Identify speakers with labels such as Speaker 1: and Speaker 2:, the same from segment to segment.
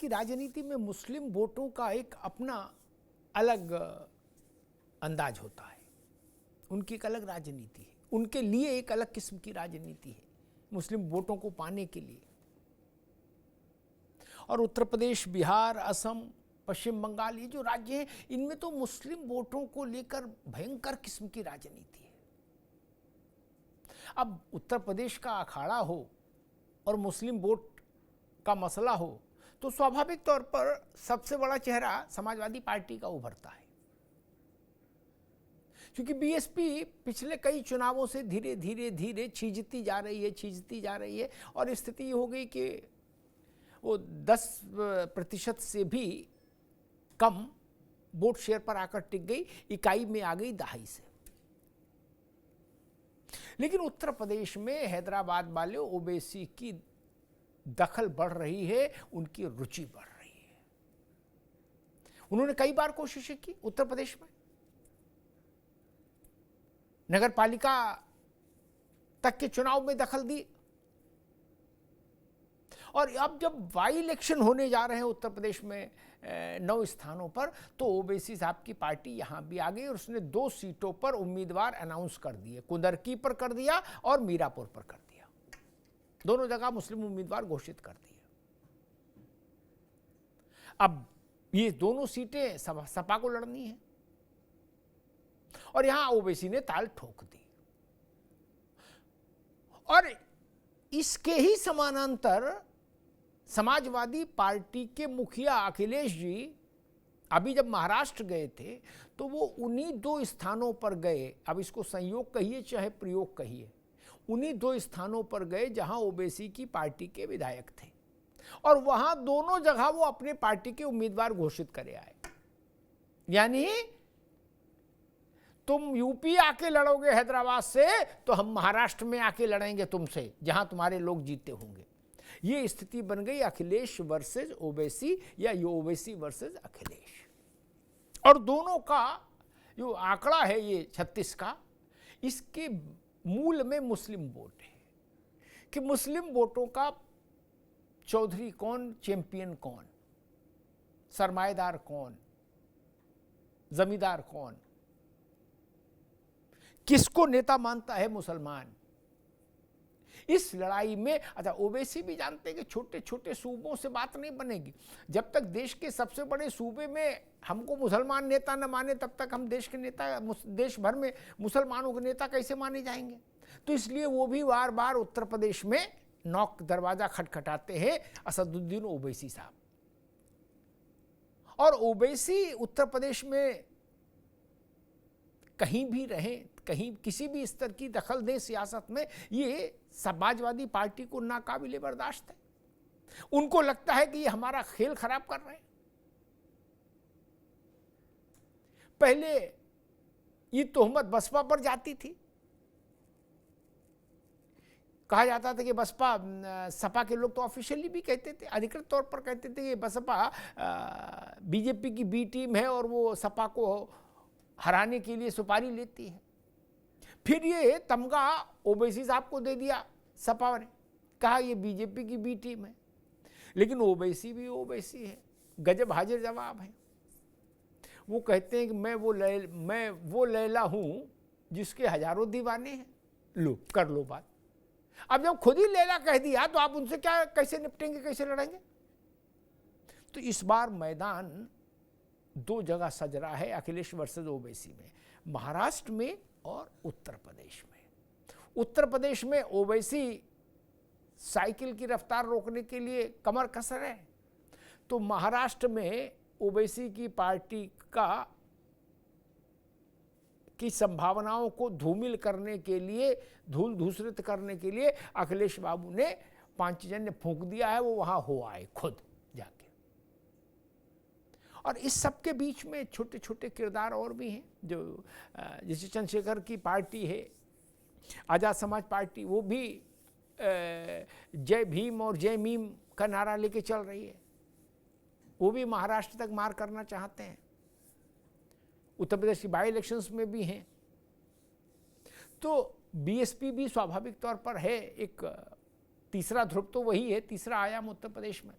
Speaker 1: की राजनीति में मुस्लिम वोटों का एक अपना अलग अंदाज होता है, उनकी एक अलग राजनीति है, उनके लिए एक अलग किस्म की राजनीति है मुस्लिम वोटों को पाने के लिए। और उत्तर प्रदेश, बिहार, असम, पश्चिम बंगाल, ये जो राज्य हैं, इनमें तो मुस्लिम वोटों को लेकर भयंकर किस्म की राजनीति है। अब उत्तर प्रदेश का अखाड़ा हो और मुस्लिम वोट का मसला हो तो स्वाभाविक तौर पर सबसे बड़ा चेहरा समाजवादी पार्टी का उभरता है, क्योंकि बीएसपी पिछले कई चुनावों से धीरे धीरे धीरे छीजती जा रही है और स्थिति हो गई कि वो 10% से भी कम वोट शेयर पर आकर टिक गई, इकाई में आ गई दहाई से। लेकिन उत्तर प्रदेश में हैदराबाद वाले ओवैसी की दखल बढ़ रही है, उनकी रुचि बढ़ रही है। उन्होंने कई बार कोशिशें की उत्तर प्रदेश में, नगर पालिका तक के चुनाव में दखल दी, और अब जब वाई इलेक्शन होने जा रहे हैं उत्तर प्रदेश में 9 स्थानों पर, तो ओवैसी साहब की पार्टी यहां भी आ गई और उसने 2 सीटों पर उम्मीदवार अनाउंस कर दिए, कुंदरकी पर कर दिया और मीरापुर पर कर दिया। दोनों जगह मुस्लिम उम्मीदवार घोषित कर दिए। अब ये दोनों सीटें सपा को लड़नी है और यहां ओवैसी ने ताल ठोक दी। और इसके ही समानांतर समाजवादी पार्टी के मुखिया अखिलेश जी अभी जब महाराष्ट्र गए थे तो वो उन्हीं 2 स्थानों पर गए, अब इसको संयोग कहिए चाहे प्रयोग कहिए, उन्हीं 2 स्थानों पर गए जहां ओवैसी की पार्टी के विधायक थे, और वहां दोनों जगह वो अपने पार्टी के उम्मीदवार घोषित करे आए। यानी तुम यूपी आके लड़ोगे हैदराबाद से, तो हम महाराष्ट्र में आके लड़ेंगे तुमसे जहां तुम्हारे लोग जीते होंगे। ये स्थिति बन गई अखिलेश वर्सेस ओवैसी या ये ओवैसी वर्सेस अखिलेश। और दोनों का जो आंकड़ा है ये 36 का, इसके मूल में मुस्लिम वोट है कि मुस्लिम वोटों का चौधरी कौन, चैंपियन कौन, सरमाएदार कौन, जमींदार कौन, किसको नेता मानता है मुसलमान। इस लड़ाई में अच्छा ओवैसी भी जानते हैं कि छोटे छोटे सूबों से बात नहीं बनेगी। जब तक देश के सबसे बड़े सूबे में हमको मुसलमान नेता न माने, तब तक हम देश के नेता, देश भर में मुसलमानों के नेता कैसे माने जाएंगे। तो इसलिए वो भी बार बार उत्तर प्रदेश में नॉक दरवाजा खटखटाते हैं असदुद्दीन ओवैसी साहब। और ओवैसी उत्तर प्रदेश में कहीं भी रहें, कहीं किसी भी स्तर की दखल दें सियासत में, ये समाजवादी पार्टी को नाकाबिले बर्दाश्त है। उनको लगता है कि ये हमारा खेल खराब कर रहे हैं। पहले ये तोहमत बसपा पर जाती थी, कहा जाता था कि बसपा, सपा के लोग तो ऑफिशियली भी कहते थे, अधिकृत तौर पर कहते थे कि बसपा बीजेपी की बी टीम है और वो सपा को हराने के लिए सुपारी लेती है। फिर ये तमगा ओवैसी साहब को दे दिया सपा ने, कहा ये बीजेपी की बी टीम है। लेकिन ओवैसी भी ओवैसी है, गजब हाजिर जवाब है। वो कहते हैं कि मैं वो लैला हूं जिसके हजारों दीवाने हैं। लो कर लो बात। अब जब खुद ही लैला कह दिया तो आप उनसे क्या, कैसे निपटेंगे, कैसे लड़ेंगे। तो इस बार मैदान 2 जगह सज रहा है अखिलेश वर्सेस ओवैसी में, महाराष्ट्र में और उत्तर प्रदेश में। उत्तर प्रदेश में ओवैसी साइकिल की रफ्तार रोकने के लिए कमर कस रहे हैं, तो महाराष्ट्र में ओवैसी की पार्टी की संभावनाओं को धूमिल करने के लिए, धूल धूसरित करने के लिए अखिलेश बाबू ने पांचजन्य फूंक दिया है। वो वहां हो आए खुद जाके। और इस सब के बीच में छोटे छोटे किरदार और भी हैं, जो जैसे चंद्रशेखर की पार्टी है आज़ाद समाज पार्टी, वो भी जय भीम और जय मीम का नारा लेके चल रही है। वो भी महाराष्ट्र तक मार करना चाहते हैं। उत्तर प्रदेश की बाई इलेक्शंस में भी हैं। तो बीएसपी भी स्वाभाविक तौर पर है, एक तीसरा ध्रुव तो वही है, तीसरा आयाम उत्तर प्रदेश में।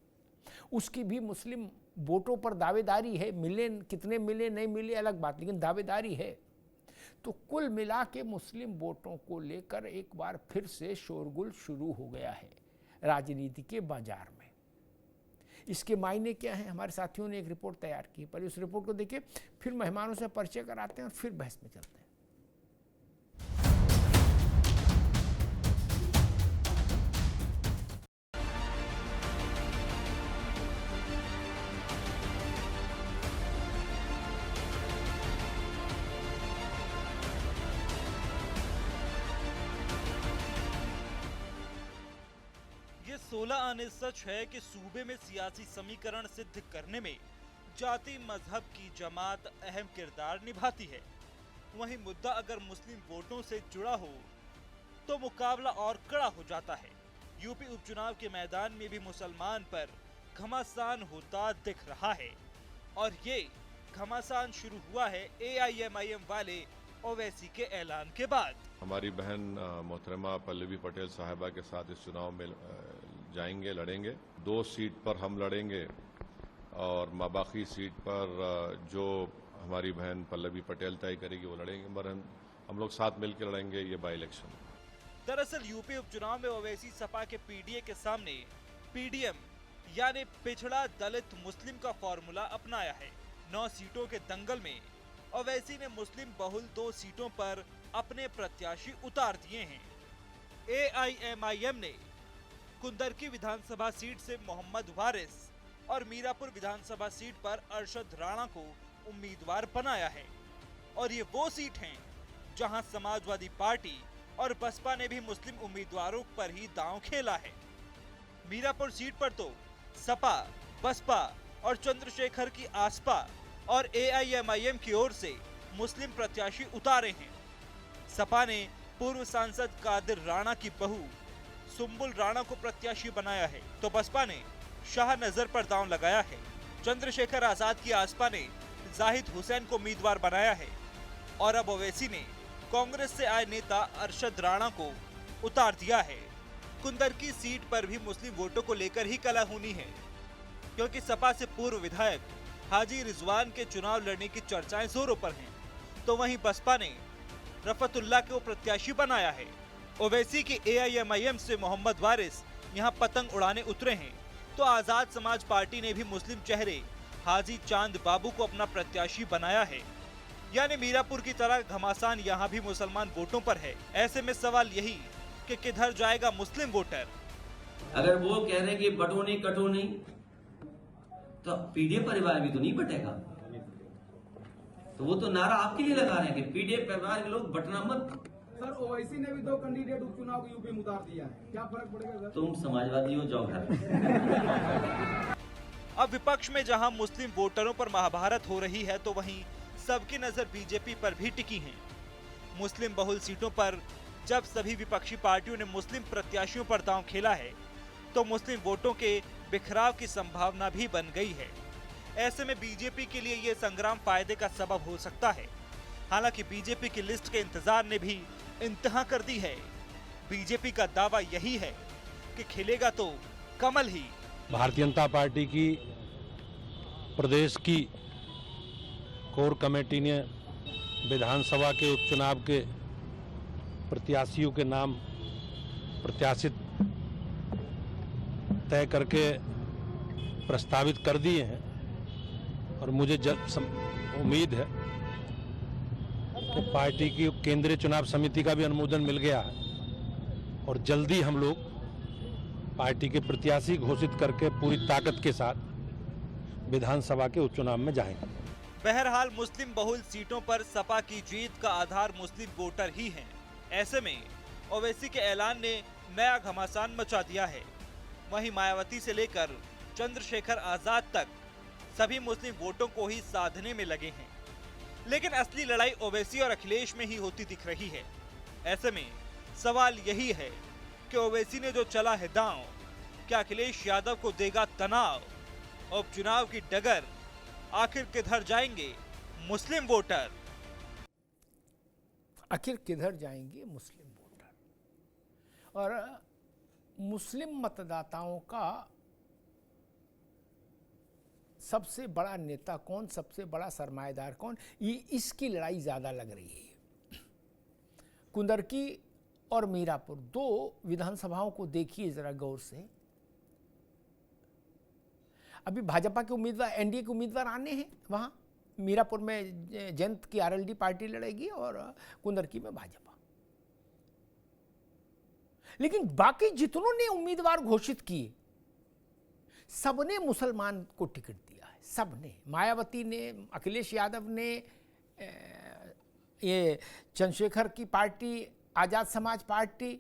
Speaker 1: उसकी भी मुस्लिम वोटों पर दावेदारी है, मिले कितने मिले नहीं मिले अलग बात, लेकिन दावेदारी है। तो कुल मिला के मुस्लिम वोटों को लेकर एक बार फिर से शोरगुल शुरू हो गया है राजनीति के बाजार में। इसके मायने क्या हैं, हमारे साथियों ने एक रिपोर्ट तैयार की, पहले उस रिपोर्ट को देखिए, फिर मेहमानों से परिचय कराते हैं और फिर बहस में चलते हैं।
Speaker 2: ये 16 आने सच है कि सूबे में सियासी समीकरण सिद्ध करने में जाति मजहब की जमात अहम किरदार निभाती है। वहीं मुद्दा अगर मुस्लिम वोटों से जुड़ा हो तो मुकाबला और कड़ा हो जाता है। यूपी उपचुनाव के मैदान में भी मुसलमान पर घमासान होता दिख रहा है और ये घमासान शुरू हुआ है AIMIM वाले ओवैसी के ऐलान के बाद।
Speaker 3: हमारी बहन मोहतरमा पल्लवी पटेल साहिबा के साथ इस चुनाव में जाएंगे, लड़ेंगे। 2 सीट पर हम लड़ेंगे और बाकी सीट पर जो हमारी बहन पल्लवी पटेल तय करेगी वो लड़ेंगे, मगर हम लोग साथ मिलकर लड़ेंगे ये बाई इलेक्शन।
Speaker 2: दरअसल यूपी उपचुनाव में ओवैसी सपा के PDA के सामने PDM यानी पिछड़ा दलित मुस्लिम का फॉर्मूला अपनाया है। 9 सीटों के दंगल में ओवैसी ने मुस्लिम बहुल 2 सीटों पर अपने प्रत्याशी उतार दिए हैं। AIMIM ने कुंदरकी विधानसभा सीट से मोहम्मद वारिस और मीरापुर विधानसभा सीट पर अरशद राणा को उम्मीदवार बनाया है और ये वो सीट हैं जहां समाजवादी पार्टी और बसपा ने भी मुस्लिम उम्मीदवारों पर ही दांव खेला है। मीरापुर सीट पर तो सपा, बसपा और चंद्रशेखर की आसपा और AIMIM की ओर से मुस्लिम प्रत्याशी उतारे हैं। सपा ने पूर्व सांसद कादिर राणा की बहू सुम्बुल राणा को प्रत्याशी बनाया है, तो बसपा ने शाह नजर पर दांव लगाया है। चंद्रशेखर आजाद की आसपा ने जाहिद हुसैन को उम्मीदवार बनाया है और अब ओवैसी ने कांग्रेस से आए नेता अरशद राणा को उतार दिया है। कुंदरकी सीट पर भी मुस्लिम वोटों को लेकर ही कलाहुनी है, क्योंकि सपा से पूर्व विधायक हाजी रिजवान के चुनाव लड़ने की चर्चाएं जोरों पर हैं, तो वहीं बसपा ने रफतुल्ला को प्रत्याशी बनाया है। ओवैसी की AIMIM से मोहम्मद वारिस यहां पतंग उड़ाने उतरे हैं, तो आजाद समाज पार्टी ने भी मुस्लिम चेहरे हाजी चांद बाबू को अपना प्रत्याशी बनाया है। यानी मीरापुर की तरह घमासान यहां भी मुसलमान वोटों पर है। ऐसे में सवाल यही कि किधर जाएगा मुस्लिम वोटर।
Speaker 4: अगर वो कह रहे हैं कि बटो नहीं कटो नहीं, तो PDA परिवार भी तो नहीं बटेगा। तो वो तो नारा आपके लिए लगा रहे हैं कि PDA परिवार के लोग बटना मत।
Speaker 5: सर ओवैसी ने भी 2 कैंडिडेट उपचुनाव के यूपी में उतार दिया है, क्या फर्क पड़ेगा सर?
Speaker 4: तुम समाजवादी हो, जाओ घर।
Speaker 2: अब विपक्ष में जहां मुस्लिम वोटरों पर महाभारत हो रही है, तो वहीं सबकी नजर बीजेपी पर भी टिकी है। मुस्लिम बहुल सीटों पर जब सभी विपक्षी पार्टियों ने मुस्लिम प्रत्याशियों पर दांव खेला है, तो मुस्लिम वोटों के बिखराव की संभावना भी बन गई है। ऐसे में बीजेपी के लिए ये संग्राम फायदे का सबब हो सकता है। हालांकि बीजेपी की लिस्ट के इंतजार ने भी इंतहा कर दी है। बीजेपी का दावा यही है कि खिलेगा तो कमल ही।
Speaker 6: भारतीय जनता पार्टी की प्रदेश की कोर कमेटी ने विधानसभा के उपचुनाव के प्रत्याशियों के नाम प्रत्याशित तय करके प्रस्तावित कर दिए हैं और मुझे उम्मीद है कि पार्टी की केंद्रीय चुनाव समिति का भी अनुमोदन मिल गया है और जल्दी हम लोग पार्टी के प्रत्याशी घोषित करके पूरी ताकत के साथ विधानसभा के उपचुनाव में जाएंगे।
Speaker 2: बहरहाल मुस्लिम बहुल सीटों पर सपा की जीत का आधार मुस्लिम वोटर ही हैं। ऐसे में ओवैसी के ऐलान ने नया घमासान मचा दिया है। वहीं मायावती से लेकर चंद्रशेखर आजाद तक सभी मुस्लिम वोटों को ही साधने में लगे हैं, लेकिन असली लड़ाई ओवैसी और अखिलेश में ही होती दिख रही है। ऐसे में सवाल यही है कि ओवैसी ने जो चला है दांव, क्या अखिलेश यादव को देगा तनाव? उपचुनाव की डगर आखिर किधर जाएंगे मुस्लिम वोटर?
Speaker 1: आखिर किधर जाएंगे मुस्लिम वोटर? और मुस्लिम मतदाताओं का सबसे बड़ा नेता कौन, सबसे बड़ा सरमाएदार कौन, ये इसकी लड़ाई ज़्यादा लग रही है। कुंदरकी और मीरापुर दो विधानसभाओं को देखिए ज़रा गौर से। अभी भाजपा के उम्मीदवार, एनडीए के उम्मीदवार आने हैं वहाँ। मीरापुर में जयंत की आरएलडी पार्टी लड़ेगी और कुंदरकी में भाजपा। लेकिन बाकी जितनों ने उम्मीदवार घोषित किए सबने मुसलमान को टिकट दिया है, सबने। मायावती ने, अखिलेश यादव ने, ये चंद्रशेखर की पार्टी, आज़ाद समाज पार्टी,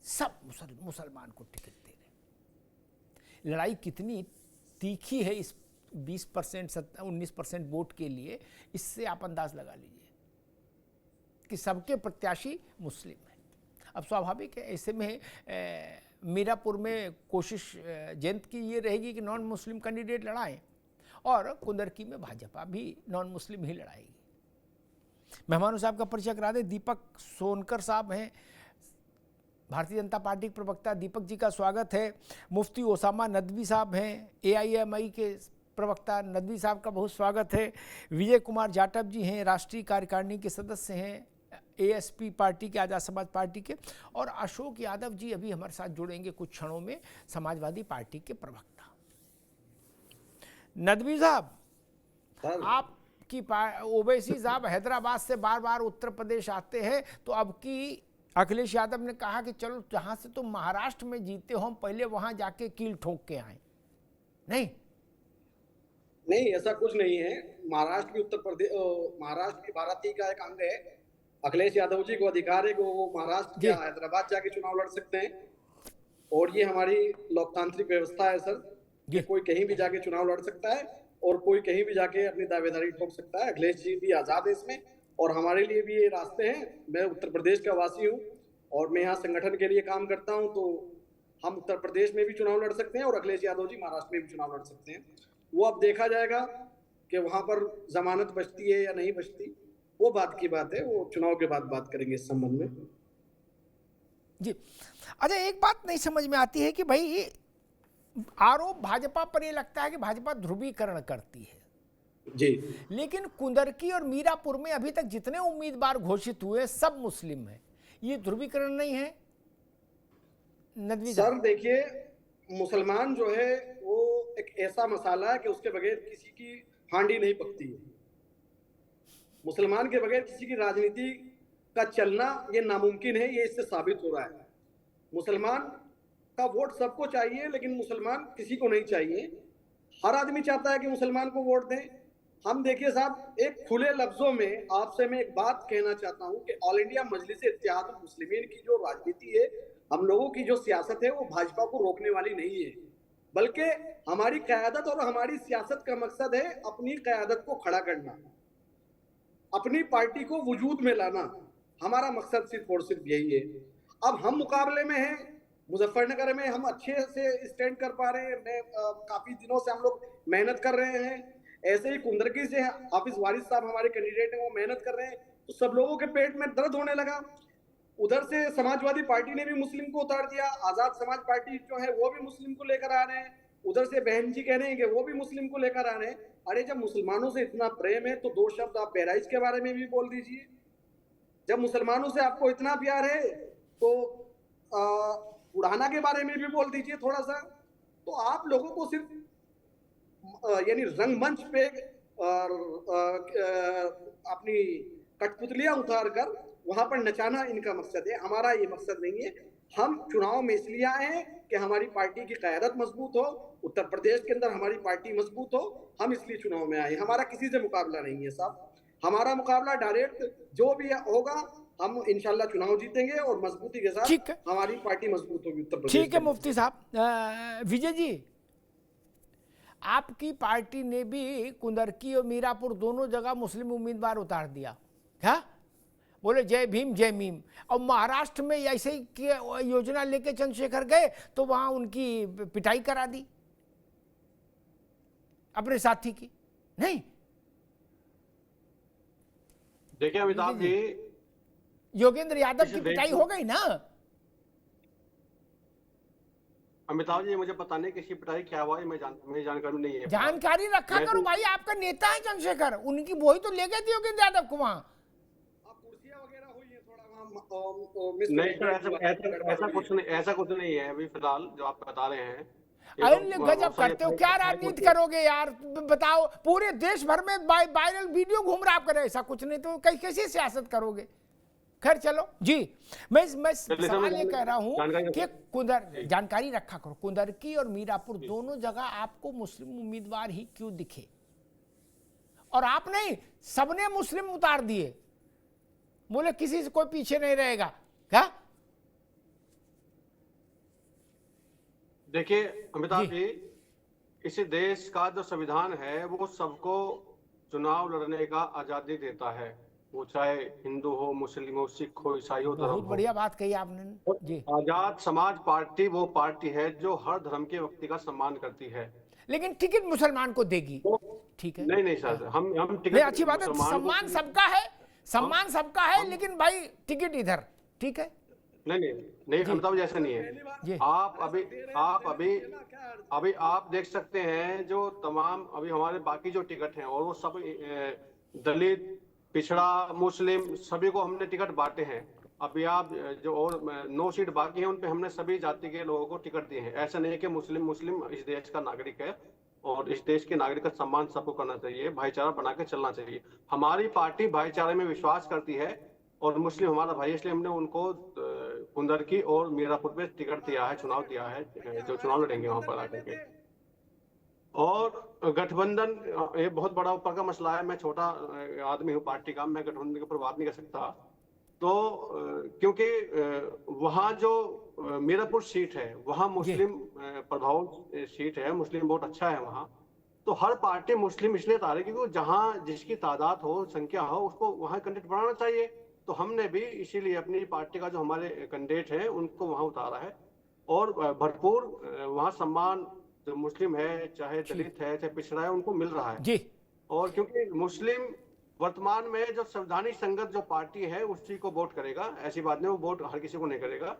Speaker 1: सब मुसलमान को टिकट दे रहे। लड़ाई कितनी तीखी है इस 20% 19% वोट के लिए, इससे आप अंदाज लगा लीजिए कि सबके प्रत्याशी मुस्लिम हैं। अब स्वाभाविक है ऐसे में मीरापुर में कोशिश जयंत की ये रहेगी कि नॉन मुस्लिम कैंडिडेट लड़ाएं और कुंदरकी में भाजपा भी नॉन मुस्लिम ही लड़ाएगी। मेहमानों साहब का परिचय करा दें। दीपक सोनकर साहब हैं, भारतीय जनता पार्टी के प्रवक्ता। दीपक जी का स्वागत है। मुफ्ती ओसामा नदवी साहब हैं, एआईएमआई के प्रवक्ता। नदवी साहब का बहुत स्वागत है। विजय कुमार जाटव जी हैं, राष्ट्रीय कार्यकारिणी के सदस्य हैं एएसपी पार्टी के, आज़ाद समाज पार्टी के। और अशोक यादव जी अभी हमारे साथ जुड़ेंगे कुछ क्षणों में, समाजवादी पार्टी के प्रवक्ता। नदवी साहब, आपकी ओवैसी साहब हैदराबाद से बार बार उत्तर प्रदेश आते हैं, तो अब की अखिलेश यादव ने कहा कि चलो जहाँ से तुम महाराष्ट्र में जीते हो हम पहले वहाँ जाके कील ठोक के आए। नहीं
Speaker 7: नहीं, ऐसा कुछ नहीं है। महाराष्ट्र की उत्तर प्रदेश, महाराष्ट्र की भारतीय का एक अंग है। अखिलेश यादव जी को अधिकार है कि वो महाराष्ट्र या हैदराबाद जाके चुनाव लड़ सकते हैं, और ये हमारी लोकतांत्रिक व्यवस्था है सर, कि कोई कहीं भी जाके चुनाव लड़ सकता है और कोई कहीं भी जाके अपनी दावेदारी ठोक सकता है। अखिलेश जी भी आजाद है इसमें, और हमारे लिए भी ये रास्ते हैं। मैं उत्तर प्रदेश का वासी हूँ और मैं यहाँ संगठन के लिए काम करता हूँ, तो हम उत्तर प्रदेश में भी चुनाव लड़ सकते हैं और अखिलेश यादव जी महाराष्ट्र में भी चुनाव लड़ सकते हैं। वो अब देखा जाएगा कि वहां पर जमानत बचती है या नहीं बचती, वो बात की बात है, वो चुनाव के बाद बात करेंगे इस संबंध में।
Speaker 1: जी अच्छा, एक बात नहीं समझ में आती है कि भाई आरोप भाजपा पर ये लगता है कि भाजपा ध्रुवीकरण करती है
Speaker 7: जी,
Speaker 1: लेकिन कुंदरकी और मीरापुर में अभी तक जितने उम्मीदवार घोषित हुए सब मुस्लिम हैं। ये ध्रुवीकरण नहीं है नदवी
Speaker 7: सर? देखिए, मुसलमान जो है वो एक ऐसा मसाला है कि उसके बगैर किसी की हांडी नहीं पकती है। मुसलमान के बगैर किसी की राजनीति का चलना ये नामुमकिन है, ये इससे साबित हो रहा है। मुसलमान का वोट सबको चाहिए, लेकिन मुसलमान किसी को नहीं चाहिए। हर आदमी चाहता है कि मुसलमान को वोट दें। हम देखिए साहब, एक खुले लफ्जों में आपसे मैं एक बात कहना चाहता हूं कि ऑल इंडिया मजलिस इत्तेहादुल मुस्लिमीन की जो राजनीति है, हम लोगों की जो सियासत है, वो भाजपा को रोकने वाली नहीं है, बल्कि हमारी क़यादत और हमारी सियासत का मकसद है अपनी क़यादत को खड़ा करना, अपनी पार्टी को वजूद में लाना। हमारा मकसद सिर्फ और सिर्फ यही है। अब हम मुकाबले में हैं, मुजफ्फरनगर में हम अच्छे से स्टैंड कर पा रहे हैं। काफी दिनों से हम लोग मेहनत कर रहे हैं। ऐसे ही कुंदरकी से हाफिज वारिस साहब हमारे कैंडिडेट हैं, वो मेहनत कर रहे हैं, तो सब लोगों के पेट में दर्द होने लगा। उधर से समाजवादी पार्टी ने भी मुस्लिम को उतार दिया, आजाद समाज पार्टी जो है वो भी मुस्लिम को लेकर आ रहे हैं, उधर से बहन जी कह रहे हैं कि वो भी मुस्लिम को लेकर आ रहे हैं। अरे जब मुसलमानों से इतना प्रेम है तो दो शब्द आप बहराइच के बारे में भी बोल दीजिए। जब मुसलमानों से आपको इतना प्यार है तो उड़ाना के बारे में भी बोल दीजिए थोड़ा सा। तो आप लोगों को सिर्फ यानी रंगमंच पे अपनी कठपुतलियां उतार कर वहां पर नचाना इनका मकसद है। हमारा ये मकसद नहीं है। हम चुनाव में इसलिए आए हैं कि हमारी पार्टी की क़यादत मजबूत हो, उत्तर प्रदेश के अंदर हमारी पार्टी मजबूत हो, हम इसलिए चुनाव में आए। हमारा किसी से मुकाबला नहीं है साहब। हमारा मुकाबला डायरेक्ट जो भी होगा, हम इंशाल्लाह चुनाव जीतेंगे और मजबूती के साथ हमारी पार्टी मजबूत होगी उत्तर प्रदेश।
Speaker 1: ठीक है मुफ्ती साहब। विजय जी, आपकी पार्टी ने भी कुंदरकी और मीरापुर दोनों जगह मुस्लिम उम्मीदवार उतार दिया, क्या बोले जय भीम जय मीम। और महाराष्ट्र में ऐसे ही योजना लेके चंद्रशेखर गए तो वहां उनकी पिटाई करा दी अपने साथी की। नहीं
Speaker 8: देखिए अमिताभ जी,
Speaker 1: योगेंद्र यादव की पिटाई हो गई ना।
Speaker 8: अमिताभ जी, मुझे पता नहीं किसी पिटाई क्या हुआ है, मेरी जानकारी में नहीं है।
Speaker 1: जानकारी रखा
Speaker 8: मैं
Speaker 1: करो
Speaker 8: तो-
Speaker 1: भाई, आपका नेता है चंद्रशेखर, उनकी वही तो ले गए थे योगेंद्र यादव को वहां।
Speaker 7: कुर्सियां वगैरह हुई है थोड़ा वहाँ
Speaker 8: नहीं सर, ऐसा कुछ नहीं है अभी फिलहाल जो आप बता रहे हैं। ये
Speaker 1: अरे
Speaker 8: तो
Speaker 1: गजब
Speaker 8: बहुत सारी
Speaker 1: करते हो, क्या राजनीति करोगे यार, बताओ। पूरे देश भर में वायरल वीडियो घूम रहा, आप करे ऐसा कुछ नहीं तो कैसे सियासत करोगे। खैर चलो जी, मैं सवाल ये कह रहा हूं कि जानकारी रखा करो, कुंदरकी और मीरापुर दोनों जगह आपको मुस्लिम उम्मीदवार ही क्यों दिखे, और आप नहीं, सबने मुस्लिम उतार दिए, बोले किसी से कोई पीछे नहीं रहेगा क्या।
Speaker 8: देखिए अमिताभ जी, इसी देश का जो संविधान है वो सबको चुनाव लड़ने का आजादी देता है, वो चाहे हिंदू हो, मुस्लिम हो, सिख हो, ईसाई हो, धर्म
Speaker 1: बहुत
Speaker 8: हो।
Speaker 1: बढ़िया बात कही आपने जी।
Speaker 8: आजाद समाज पार्टी वो पार्टी है जो हर धर्म के व्यक्ति का सम्मान करती है।
Speaker 1: लेकिन टिकट मुसलमान को देगी, ठीक है।
Speaker 8: नहीं सर, हम टिकट,
Speaker 1: नहीं अच्छी बात है,
Speaker 8: मुसलमान को-
Speaker 1: सम्मान सबका है, सम्मान सबका है, लेकिन भाई टिकट इधर, ठीक है।
Speaker 8: नहीं अमिताभ जी, ऐसा नहीं
Speaker 1: जी।
Speaker 8: है। अभी आप देख सकते हैं जो तमाम अभी हमारे बाकी जो टिकट हैं, और वो सब दलित, पिछड़ा, मुस्लिम सभी को हमने टिकट बांटे हैं। अभी आप जो और 9 सीट बाकी हैं उन पे हमने सभी जाति के लोगों को टिकट दिए हैं। ऐसा नहीं है कि मुस्लिम इस देश का नागरिक है, और इस देश के नागरिक का सम्मान सबको करना चाहिए, भाईचारा बना के चलना चाहिए। हमारी पार्टी भाईचारे में विश्वास करती है, और मुस्लिम हमारा भाई, इसलिए हमने उनको कुंदरकी और मीरापुर पे टिकट दिया है, चुनाव दिया है, जो चुनाव लड़ेंगे वहां पर आकर के। और गठबंधन ये बहुत बड़ा ऊपर का मसला है। मैं छोटा आदमी हूँ पार्टी का, मैं गठबंधन के ऊपर बात नहीं कर सकता। तो क्योंकि वहाँ जो मीरापुर सीट है वहाँ मुस्लिम प्रभाव सीट है, मुस्लिम वोट अच्छा है वहाँ। तो हर पार्टी मुस्लिम इसलिए उतारे रही क्योंकि जहाँ जिसकी तादाद हो, संख्या हो, उसको वहाँ कैंडिडेट बढ़ाना चाहिए। तो हमने भी इसीलिए अपनी पार्टी का जो हमारे कैंडिडेट हैं उनको वहाँ उतारा है, और भरपूर वहाँ सम्मान जो मुस्लिम है, चाहे दलित है, चाहे पिछड़ा है, उनको मिल रहा है
Speaker 1: जी।
Speaker 8: और क्योंकि मुस्लिम वर्तमान में जो संवैधानिक संगत जो पार्टी है उसी को वोट करेगा, ऐसी बात नहीं वो वोट हर किसी को नहीं करेगा।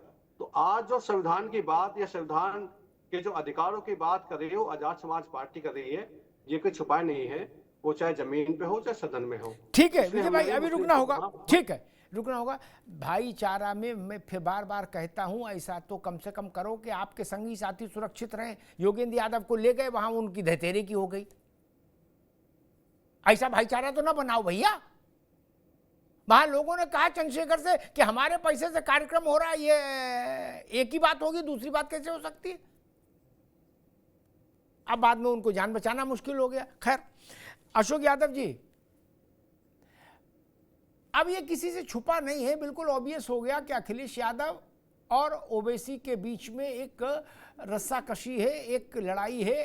Speaker 8: तो आज जो संविधान की बात या संविधान के जो अधिकारों की बात कर रही हो आजाद समाज पार्टी कर रही है, ये कोई छुपाए नहीं है, वो चाहे जमीन पे हो चाहे सदन में हो।
Speaker 1: ठीक है विजय भाई, अभी रुकना होगा, ठीक है रुकना होगा। भाईचारा में मैं फिर बार बार कहता हूं, ऐसा तो कम से कम करो कि आपके संगी साथी सुरक्षित रहें। योगेंद्र यादव को ले गए वहां, उनकी धतेरे की हो गई, ऐसा भाईचारा तो ना बनाओ भैया। वहां लोगों ने कहा चंद्रशेखर से कि हमारे पैसे से कार्यक्रम हो रहा है, ये एक ही बात होगी, दूसरी बात कैसे हो सकती है। अब बाद में उनको जान बचाना मुश्किल हो गया। खैर अशोक यादव जी, अब ये किसी से छुपा नहीं है, बिल्कुल ऑब्वियस हो गया कि अखिलेश यादव और ओवैसी के बीच में एक रस्साकशी है, एक लड़ाई है,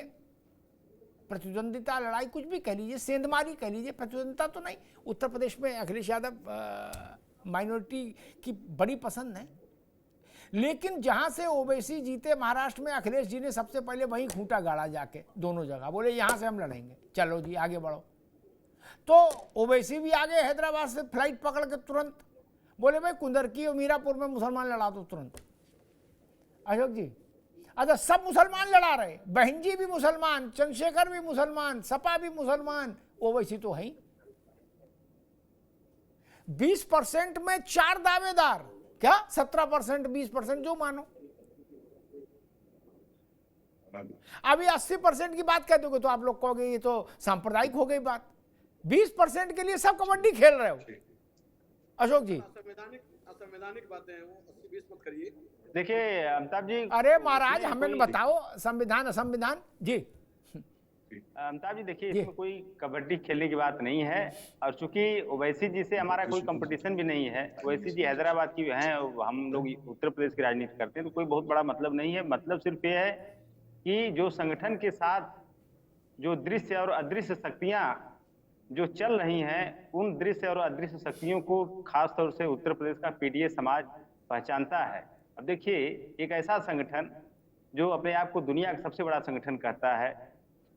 Speaker 1: प्रतिद्वंदिता लड़ाई, कुछ भी कह लीजिए, सेंधमारी कह लीजिए, प्रतिद्वंदिता तो नहीं। उत्तर प्रदेश में अखिलेश यादव माइनॉरिटी की बड़ी पसंद है, लेकिन जहां से ओवैसी जीते महाराष्ट्र में, अखिलेश जी ने सबसे पहले वहीं खूंटा गाड़ा जाके दोनों जगह, बोले यहां से हम लड़ेंगे, चलो जी आगे बढ़ो। तो ओवैसी भी आ गए हैदराबाद से फ्लाइट पकड़ के तुरंत, बोले भाई कुंदरकी और मीरापुर में मुसलमान लड़ा दो तुरंत। अशोक जी, अच्छा सब मुसलमान लड़ा रहे, बहन जी भी मुसलमान, चंद्रशेखर भी मुसलमान, सपा भी मुसलमान, ओवैसी तो है ही। 20% में 4 दावेदार, क्या 17%, 20% जो मानो। अभी 80% की बात कह दोगे तो आप लोग कहोगे ये तो सांप्रदायिक हो गई बात। 20% के लिए सब कबड्डी खेल रहे हो। अशोक जी,
Speaker 7: असंवैधानिक बातें हैं वो 80-20 मत करिए।
Speaker 9: देखिए अमिताभ जी,
Speaker 1: अरे महाराज हमें बताओ संविधान असंविधान जी।
Speaker 9: अमिताभ जी देखिए, इसमें कोई कबड्डी खेलने की बात नहीं है, और चूंकि ओवैसी जी से हमारा कोई कंपटीशन भी नहीं है, ओवैसी जी हैदराबाद की हैं, हम लोग उत्तर प्रदेश की राजनीति करते हैं, तो कोई बहुत बड़ा मतलब नहीं है। मतलब सिर्फ ये है कि जो संगठन के साथ जो दृश्य और अदृश्य शक्तियां जो चल रही हैं, उन दृश्य और अदृश्य शक्तियों को खास तौर से उत्तर प्रदेश का पीडीए समाज पहचानता है। अब देखिए, एक ऐसा संगठन जो अपने आप को दुनिया का सबसे बड़ा संगठन कहता है,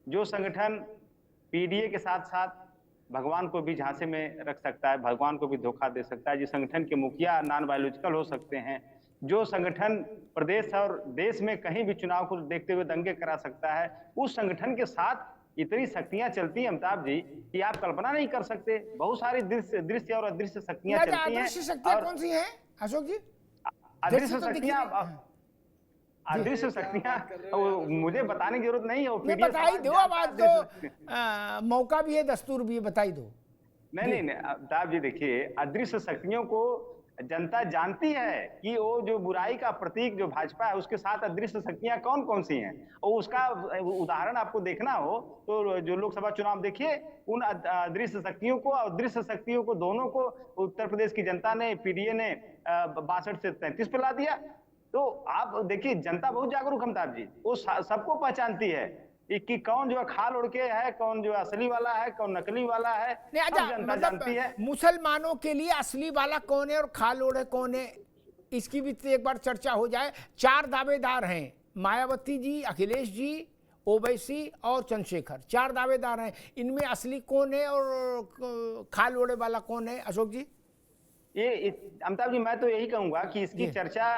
Speaker 9: जो संगठन पीडीए के साथ साथ भगवान को भी झांसे में रख सकता है, भगवान को भी धोखा दे सकता है, जिस संगठन के मुखिया नॉन बायोलॉजिकल हो सकते हैं, जो संगठन प्रदेश और देश में कहीं भी चुनाव को देखते हुए दंगे करा सकता है, उस संगठन के साथ इतनी शक्तियां चलती हैं अमिताभ जी कि आप कल्पना नहीं कर सकते। बहुत सारी दृश्य और अदृश्य शक्तियां चलती हैं।
Speaker 1: अदृश्य शक्तियां कौन सी हैं अशोक जी?
Speaker 9: अदृश्य शक्तियां, अदृश्य शक्तियां मुझे बताने की जरूरत नहीं है, वो
Speaker 1: बताई दो। अब आज तो मौका भी है, दस्तूर भी है, बताई दो।
Speaker 9: नहीं अमिताभ जी देखिए, अदृश्य शक्तियों को जनता जानती है कि वो जो बुराई का प्रतीक जो भाजपा है, उसके साथ अदृश्य शक्तियां कौन कौन सी हैं। और उसका उदाहरण आपको देखना हो तो जो लोकसभा चुनाव देखिए, उन अदृश्य शक्तियों को और दृश्य शक्तियों को दोनों को उत्तर प्रदेश की जनता ने, पीडीए ने 62 से 33 पे ला दिया। तो आप देखिए, जनता बहुत जागरूक अमिताभ जी, वो सबको पहचानती है कि कौन जो है खाल उड़ के है, कौन जो असली वाला है, कौन नकली वाला है, जनता जानती है।
Speaker 1: मुसलमानों के लिए असली वाला कौन है और खाल उड़े कौन है, इसकी भी एक बार चर्चा हो जाए। 4 दावेदार हैं, मायावती जी, अखिलेश जी, ओवैसी और चंद्रशेखर, 4 दावेदार हैं। इनमें असली कौन है और खाल उड़े वाला कौन है अशोक जी?
Speaker 9: ये अमिताभ जी, मैं तो यही कहूंगा कि इसकी चर्चा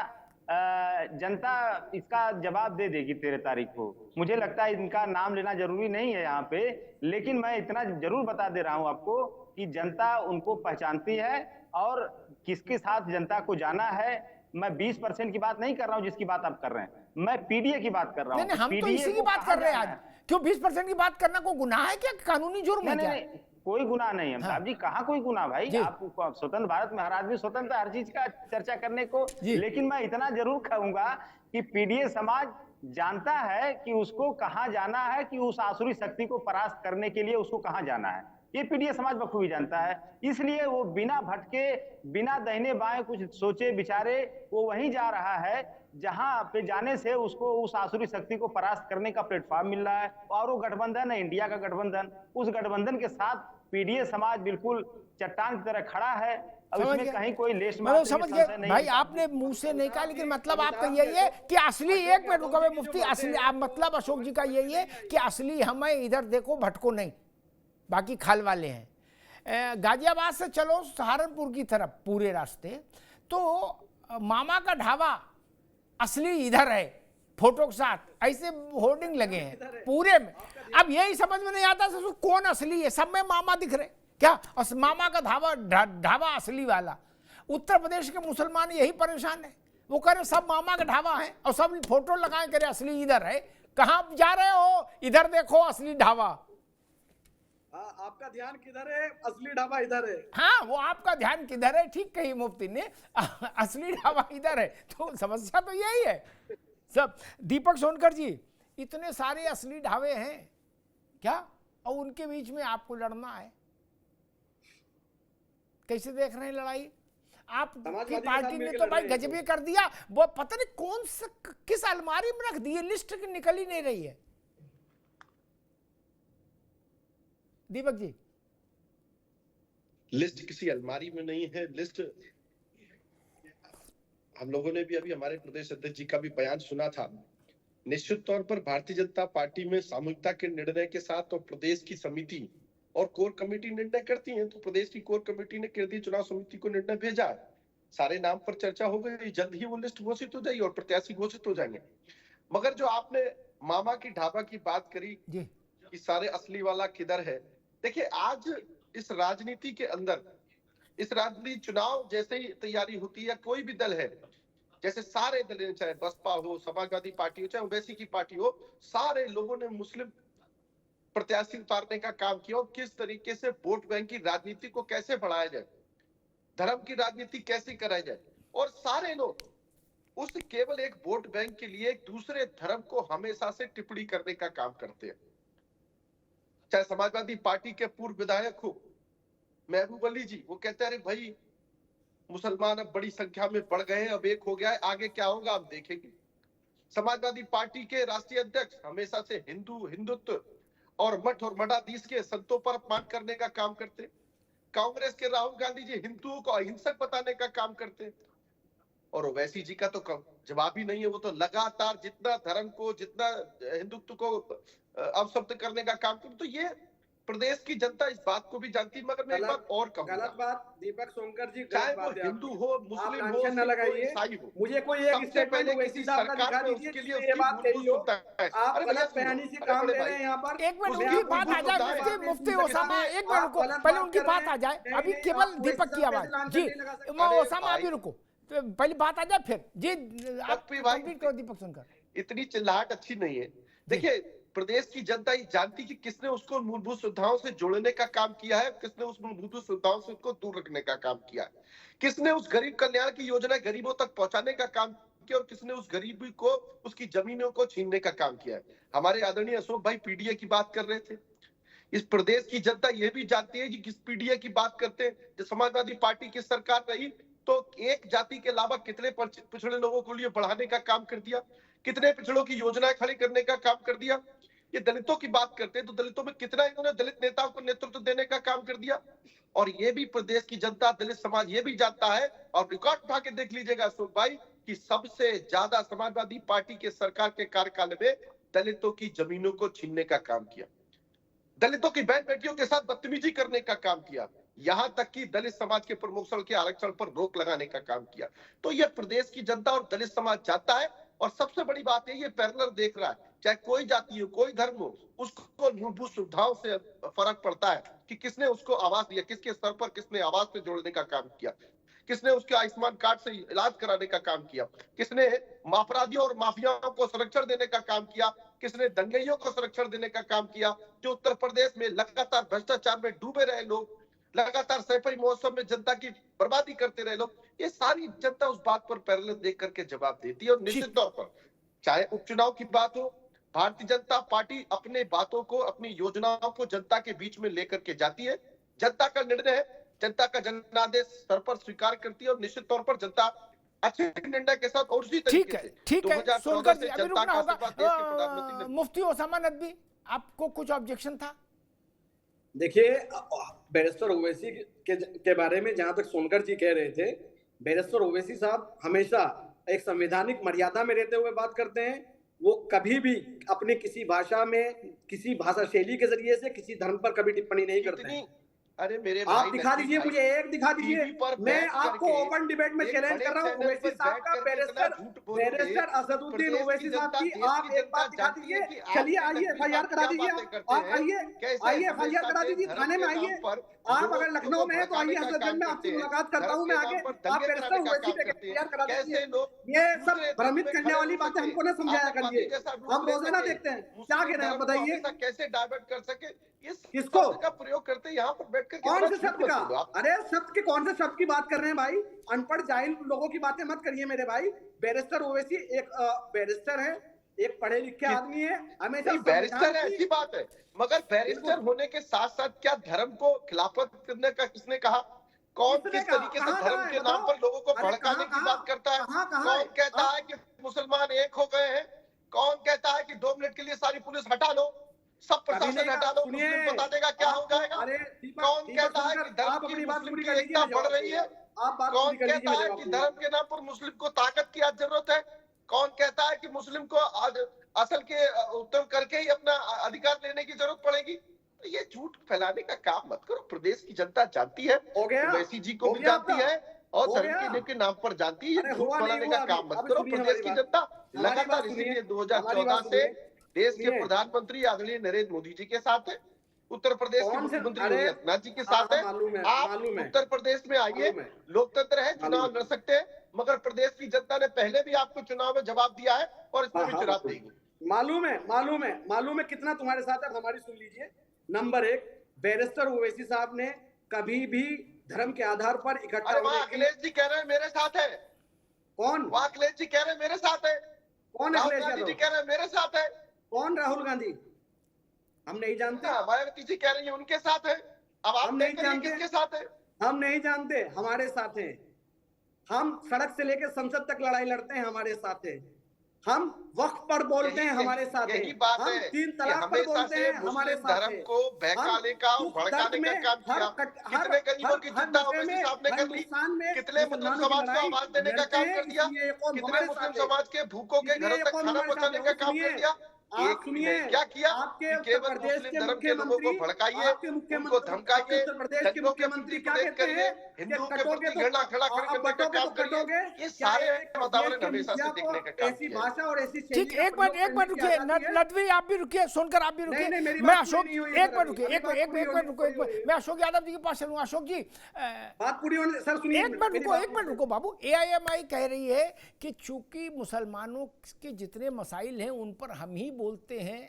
Speaker 9: जनता इसका जवाब दे देगी 13 तारीख को। मुझे लगता है इनका नाम लेना जरूरी नहीं है यहाँ पे, लेकिन मैं इतना जरूर बता दे रहा हूँ आपको कि जनता उनको पहचानती है और किसके साथ जनता को जाना है। मैं 20% की बात नहीं कर रहा हूँ जिसकी बात आप कर रहे हैं, मैं पीडीए की बात कर रहा हूँ।
Speaker 1: हम तो इसी की बात कर रहे हैं आज। क्यों 20% की बात करना कोई गुनाह है क्या? कानूनी जुर्म है क्या?
Speaker 9: कोई गुनाह नहीं है अमिताभ जी, कहाँ कोई गुनाह भाई। आप स्वतंत्र भारत में हर आदमी स्वतंत्र हर चीज का चर्चा करने को, लेकिन मैं इतना जरूर कहूंगा कि पीडीए समाज जानता है कि उसको कहाँ जाना है, कि उस आसुरी शक्ति को परास्त करने के लिए उसको कहाँ जाना है। ये पीडीए समाज बखूबी जानता है, इसलिए वो बिना भटके, बिना दाहिने बाएं कुछ सोचे विचारे वो वहीं जा रहा है जहां पे जाने से उसको उस आसुरी शक्ति को परास्त करने का प्लेटफॉर्म मिल रहा है। और वो गठबंधन है, इंडिया का गठबंधन, उस गठबंधन के साथ पीडीए समाज बिल्कुल चट्टान की तरह खड़ा है। अब इसमें कहीं कोई लेश मात्र
Speaker 1: समझ गए भाई, आपने मुंह से नहीं कहा, लेकिन मतलब आपका यही है कि असली, एक मिनट रुको मुफ्ती, असली आप मतलब अशोक जी का यही है कि असली हमें इधर देखो, भटको नहीं, बाकी खाल वाले हैं। गाजियाबाद से चलो सहारनपुर की तरफ पूरे रास्ते, तो मामा का ढाबा असली इधर है, फोटो के साथ ऐसे होर्डिंग लगे हैं पूरे में। अब यही समझ में नहीं आता कौन असली है, सब में मामा दिख रहे क्या? और मामा का ढाबा असली वाला। उत्तर प्रदेश के मुसलमान यही परेशान है, वो कह रहे सब मामा का ढाबा है और सब फोटो लगाए करे असली इधर है। कहाँ जा रहे हो? इधर देखो असली ढाबा।
Speaker 7: आपका ध्यान किधर है? असली ढाबा इधर है।
Speaker 1: हाँ, वो आपका ध्यान किधर है, ठीक कही मुफ्ती ने, असली ढाबा इधर है। तो समस्या तो यही है सब। दीपक सोनकर जी, इतने सारे असली ढाबे हैं क्या, और उनके बीच में आपको लड़ना है? कैसे देख रहे हैं लड़ाई? आपकी पार्टी ने तो भाई गजबे कर दिया, वो पता नहीं कौन सा किस अलमारी में रख दिए, लिस्ट निकल ही नहीं रही है। दीपक जी,
Speaker 10: लिस्ट किसी अलमारी में नहीं है। लिस्ट हम लोगों ने भी अभी हमारे प्रदेश अध्यक्ष जी का भी बयान सुना था। निश्चित तौर पर भारतीय जनता पार्टी में सामूहिकता के निर्णय के साथ तो प्रदेश की समिति और कोर कमेटी निर्णय करती है, तो प्रदेश की कोर कमेटी ने केंद्रीय चुनाव समिति को निर्णय भेजा, सारे नाम पर चर्चा हो गई, जल्द ही वो लिस्ट घोषित हो जाएगी और प्रत्याशी घोषित हो जाएंगे। मगर जो आपने मामा की ढाबा की बात करी कि सारे असली वाला किधर है, देखिए आज इस राजनीति के अंदर, इस राजनीति चुनाव जैसे ही तैयारी होती है, कोई भी दल है, जैसे सारे दल, चाहे बसपा हो, समाजवादी पार्टी हो, चाहे ओवैसी की पार्टी हो, सारे लोगों ने मुस्लिम प्रत्याशी उतारने का काम किया और किस तरीके से वोट बैंक की राजनीति को कैसे बढ़ाया जाए, धर्म की राजनीति कैसे कराई जाए, और सारे लोग उस केवल एक वोट बैंक के लिए एक दूसरे धर्म को हमेशा से टिप्पणी करने का काम करते हैं। चाहे समाजवादी पार्टी के पूर्व विधायक हो महबूब अली जी, वो कहते हैं अरे भाई मुसलमान अब बड़ी संख्या में बढ़ गए हैं, अब एक हो गया है, आगे क्या होगा आप देखेंगे। समाजवादी पार्टी के राष्ट्रीय अध्यक्ष हमेशा से हिंदुत्व और मठ और मठाधीश के संतों पर अपमान करने का काम करते। कांग्रेस के राहुल गांधी जी हिंदुओं को अहिंसक बताने का काम करते, और ओवैसी जी का तो जवाब ही नहीं है। वो तो लगातार जितना धर्म को, जितना हिंदुत्व को अपशब्द करने का काम करते। तो ये प्रदेश की जनता इस बात को भी जानती है। मगर मैं एक बात और कहूंगा,
Speaker 7: गलत बात दीपक सोनकर जी,
Speaker 10: चाहे
Speaker 7: गलत
Speaker 10: वो
Speaker 7: बात है
Speaker 10: हिंदू
Speaker 7: आपकी।
Speaker 10: हो,
Speaker 7: आप
Speaker 10: मुस्लिम हो,
Speaker 7: टेंशन न
Speaker 10: सिख हो,
Speaker 7: लगाइए,
Speaker 10: ईसाई हो,
Speaker 7: मुझे कोई एक
Speaker 10: सबसे
Speaker 7: स्टेटमेंट
Speaker 10: पहले
Speaker 7: ओवैसी
Speaker 10: किसी
Speaker 7: साहब का
Speaker 10: सरकार
Speaker 7: दिखा
Speaker 10: में
Speaker 7: दीजिए
Speaker 10: उसके लिए
Speaker 7: जिसमें ये
Speaker 10: उसकी
Speaker 7: बात कही हो।
Speaker 10: मूलभूत सुविधाएं।
Speaker 7: आप
Speaker 10: अरे भैया
Speaker 7: गलत
Speaker 10: सुनो,
Speaker 7: बयानी से
Speaker 10: अरे
Speaker 7: काम
Speaker 10: बड़े
Speaker 7: ले रहे
Speaker 10: भाई,
Speaker 7: हैं यहाँ पर।
Speaker 1: एक मिनट
Speaker 10: उसकी
Speaker 1: उनकी
Speaker 10: आप
Speaker 1: बात आ
Speaker 10: मूलभूत
Speaker 1: जाए,
Speaker 10: सुविधाएं
Speaker 1: मुफ्ती मुफ्ती ओसामा, एक मिनट
Speaker 7: आप
Speaker 1: रुको,
Speaker 7: गलत
Speaker 1: पहले
Speaker 7: बात
Speaker 1: उनकी
Speaker 7: कर
Speaker 1: बात
Speaker 7: रहे
Speaker 1: आ
Speaker 7: हैं।
Speaker 1: जाए।
Speaker 7: नहीं,
Speaker 1: अभी
Speaker 7: नहीं,
Speaker 1: केवल
Speaker 7: आप
Speaker 1: दीपक की
Speaker 7: ओवैसी साहब
Speaker 1: आवाज
Speaker 7: पे ऐलान
Speaker 1: जी,
Speaker 7: नहीं लगा सकते।
Speaker 1: मैं
Speaker 10: अरे
Speaker 1: ओसामा अभी
Speaker 10: भाई।
Speaker 1: रुको, तो पहले बात आ जाए फिर जी, आप
Speaker 10: तब भी भाई
Speaker 1: कंप्लीट करो दीपक सुनकर।
Speaker 10: इतनी चिल्लाहट अच्छी नहीं है। देखिए, प्रदेश की जनता ये जानती कि किसने उसको मूलभूत सुविधाओं से जोड़ने का काम किया है, किसने उस मूलभूत सुविधाओं से उसको दूर रखने का काम किया है, किसने उस गरीब कल्याण की योजना गरीबों तक पहुंचाने का काम किया और किसने उस गरीबी को, उसकी जमीनों को छीनने का काम किया है। हमारे आदरणीय अशोक भाई पीडीए की बात कर रहे थे। इस प्रदेश की जनता ये भी जानती है कि किस पीडीए की बात करते हैं। जब समाजवादी पार्टी की सरकार रही तो एक जाति के अलावा कितने पिछड़े लोगों के लिए बढ़ाने का काम कर दिया, कितने पिछड़ों की योजनाएं खड़ी करने का काम कर दिया। ये दलितों की बात करते हैं तो दलितों में कितना इन्होंने दलित नेताओं को नेतृत्व देने का काम कर दिया। और ये भी प्रदेश की जनता, दलित समाज ये भी जानता है, और रिकॉर्ड उठा के देख लीजिएगा अशोक भाई, कि सबसे ज्यादा समाजवादी पार्टी के सरकार के कार्यकाल में दलितों की जमीनों को छीनने का काम किया, दलितों की बहन बेटियों के साथ बदतमीजी करने का काम किया, यहां तक कि दलित समाज के प्रमोशन के आरक्षण पर रोक लगाने का काम किया। तो यह प्रदेश की जनता और दलित समाज चाहता है। और सबसे बड़ी बात है, ये पैरेलल देख रहा है, चाहे कोई जाति हो, कोई धर्म हो, उसको मूलभूत सुविधाओं से फर्क पड़ता है कि किसने उसको आवास दिया, किसके स्तर पर किसने आवास से जोड़ने का काम किया, किसने उसके आयुष्मान कार्ड से इलाज कराने का काम किया, किसने अपराधियों और माफियाओं को संरक्षण देने का काम किया, किसने दंगइयों को संरक्षण देने का काम किया। जो उत्तर प्रदेश में लगातार भ्रष्टाचार में डूबे रहे लोग, लगातार सैफई महोत्सव में जनता की बर्बादी करते रहे लोग, ये सारी जनता उस बात पर पैरेलल देख करके जवाब देती है। और निश्चित तौर पर चाहे उपचुनाव की बात हो, भारतीय जनता पार्टी अपने बातों को, अपनी योजनाओं को जनता के बीच में लेकर के जाती है। जनता का निर्णय है, जनता का जनादेश सर पर स्वीकार करती है और निश्चित तौर पर जनता अच्छे निर्णय के साथ और उसी
Speaker 1: ठीक
Speaker 10: तरीके
Speaker 1: है,
Speaker 10: से
Speaker 1: ठीक है
Speaker 10: 2014
Speaker 1: सोनकर
Speaker 10: से
Speaker 1: जी, अभी
Speaker 10: जनता
Speaker 1: रुकना
Speaker 10: का
Speaker 1: होगा।
Speaker 10: आशीर्वाद देश के प्रधानमंत्री ने।
Speaker 1: मुफ्ती ओसामा नदवी, आपको कुछ ऑब्जेक्शन था?
Speaker 7: देखिए, बैरिस्टर ओवैसी के बारे में जहां तक सोनकर जी कह रहे थे, बैरिस्टर ओवैसी साहब हमेशा एक संवैधानिक मर्यादा में रहते हुए बात करते हैं। वो कभी भी अपने किसी भाषा में, किसी भाषा शैली के जरिए से किसी धर्म पर कभी टिप्पणी नहीं करते हैं।
Speaker 10: अरे मेरे
Speaker 7: आप दिखा दीजिए, मुझे एक दिखा दीजिए। मैं आपको ओपन डिबेट में चैलेंज कर रहा हूँ, ओवैसी साहब का, बैरिस्टर असदुद्दीन ओवैसी साहब की आप एक बात दिखा दीजिए। चलिए आइए एफआईआर करा दीजिए, आप आइए एफआईआर करा दीजिए, थाने में आइए। आप अगर लखनऊ में है तो आइए हजरतगंज में, आपसे मुलाकात करता हूँ मैं आगे। आप बैरिस्टर ओवैसी पे एफआईआर करा दीजिए। ये सब भ्रमित करने वाली बातें हमको ना समझाया करिए, हम रोजाना देखते हैं। क्या कह रहे हैं आप बताइए,
Speaker 10: कैसे डाइवर्ट कर सके,
Speaker 7: किसको
Speaker 10: का प्रयोग करते हैं यहाँ पर बैठकर?
Speaker 7: कौन से शब्द का? अरे शब्द के कौन से शब्द की बात कर रहे हैं भाई? अनपढ़ जाहिल लोगों की बातें मत करिए मेरे भाई। बैरिस्टर ओवैसी एक बैरिस्टर है, एक पढ़े लिखे आदमी है, हमेशा
Speaker 10: बैरिस्टर है, ऐसी बात है। मगर बैरिस्टर होने के साथ साथ क्या धर्म को खिलाफत करने का किसने कहा? कौन किस तरीके से धर्म के नाम पर लोगों को भड़काने की बात करता है? कौन कहता है कि मुसलमान एक हो गए हैं? कौन कहता है कि 2 मिनट के लिए सारी पुलिस हटा लो, सब प्रशासन हटा दो, मुस्लिम बता देगा क्या हो जाएगा? कौन कहता है कि धर्म की मुस्लिम की एकता बढ़ रही है? कौन कहता है कि धर्म के नाम पर मुस्लिम को ताकत की आज जरूरत है? कौन कहता है कि मुस्लिम को असल के उत्तर करके ही अपना अधिकार लेने की जरूरत पड़ेगी? तो ये झूठ फैलाने का काम मत करो। प्रदेश की जनता जानती है, ओवैसी जी को भी जानती है और धर्म के नाम पर जानती है। झूठ फैलाने का काम मत करो। प्रदेश की जनता लगातार इसीलिए 2014 से देश के प्रधानमंत्री आदरणीय नरेंद्र मोदी जी के साथ है, उत्तर प्रदेश के मुख्यमंत्री योगी आदित्यनाथ जी के साथ है। आप उत्तर प्रदेश में आइए, लोकतंत्र है, चुनाव लड़ सकते हैं, मगर प्रदेश की जनता ने पहले भी आपको चुनाव में जवाब दिया है और इसमें भी जवाब देगी।
Speaker 7: मालूम है कितना तुम्हारे साथ है। हमारी सुन लीजिए। नंबर 1, बैरिस्टर ओवैसी साहब ने कभी भी धर्म के आधार पर इकट्ठा
Speaker 10: अखिलेश जी कह रहे हैं मेरे साथ है।
Speaker 7: कौन?
Speaker 10: वहाँ अखिलेश जी कह रहे हैं मेरे साथ है।
Speaker 7: कौन अखिलेश
Speaker 10: जी कह रहे हैं मेरे साथ है?
Speaker 7: कौन राहुल गांधी? हम नहीं जानते।
Speaker 10: मायावती जी कह रही है उनके साथ है। अब आप नहीं जानते किसके साथ है?
Speaker 7: हम नहीं जानते, हमारे साथ है। हम सड़क से लेकर संसद तक लड़ाई लड़ते हैं, हमारे साथ है। हम वक्त पर बोलते हैं, हमारे साथ है। हम 3 तलाक पर बोलते हैं, हमारे साथ है।
Speaker 10: को बहकाने का, भड़काने का काम किया। कितने गरीबों की चिंता ओवैसी साहब ने कर ली, कितने मुस्लिम समाज को आवाज देने का काम कर दिया, कितने मुस्लिम समाज के भूखों के घरों तक खाना पहुंचाने का काम कर दिया।
Speaker 7: आप
Speaker 10: एक भी
Speaker 7: सुनिए,
Speaker 10: नहीं। क्या किया?
Speaker 7: आपके
Speaker 10: कि
Speaker 7: उत्तर
Speaker 10: केवल
Speaker 7: प्रदेश
Speaker 10: मुस्लिम
Speaker 7: के
Speaker 10: धर्म के लोगों को
Speaker 7: मुख्यमंत्री,
Speaker 10: भड़काइए,
Speaker 7: आपके
Speaker 10: उनको
Speaker 7: मुख्यमंत्री,
Speaker 10: धमकाइए,
Speaker 7: उत्तर प्रदेश के
Speaker 10: दंगों के
Speaker 7: मुख्यमंत्री
Speaker 10: प्रति
Speaker 7: क्या
Speaker 10: प्रेरित
Speaker 7: कहते
Speaker 10: करिए,
Speaker 7: हैं कि
Speaker 10: हिंदुओं के
Speaker 7: कटोगे
Speaker 10: प्रति
Speaker 7: तो
Speaker 10: घृणा खड़ा
Speaker 7: अब
Speaker 10: करने का
Speaker 7: बटोगे
Speaker 10: काम
Speaker 7: तो
Speaker 10: करिए।
Speaker 7: कटोगे।
Speaker 10: ये
Speaker 7: क्या
Speaker 10: सारे
Speaker 7: एक देश
Speaker 10: वातावरण
Speaker 7: के
Speaker 10: हमेशा से
Speaker 7: मुखिया को
Speaker 10: देखने का काम
Speaker 7: ऐसी
Speaker 10: किया है।
Speaker 7: भाषा और ऐसी
Speaker 1: ठीक,
Speaker 7: शैली
Speaker 1: एक मिनट रुकिए, नदवी आप भी रुकिए, सोनकर आप भी रुकिए।
Speaker 7: नहीं, मेरी
Speaker 1: मैं
Speaker 7: बात
Speaker 1: अशोक,
Speaker 7: पूरी नहीं हुई
Speaker 1: एक
Speaker 7: सर,
Speaker 1: मिनट रुकिए,
Speaker 7: अभी
Speaker 1: एक
Speaker 7: बात
Speaker 1: मिनट
Speaker 7: पूरी
Speaker 1: रुको,
Speaker 7: होनी
Speaker 1: एक मिनट, मैं अशोक यादव जी के पास चलूँ। अशोक जी,
Speaker 7: बात पूरी होने, सर सुनिए,
Speaker 1: एक मिनट रुको बाबू। AIMI कह रही है कि चूंकि मुसलमानों के जितने मसाइल हैं उन पर हम ही बोलते हैं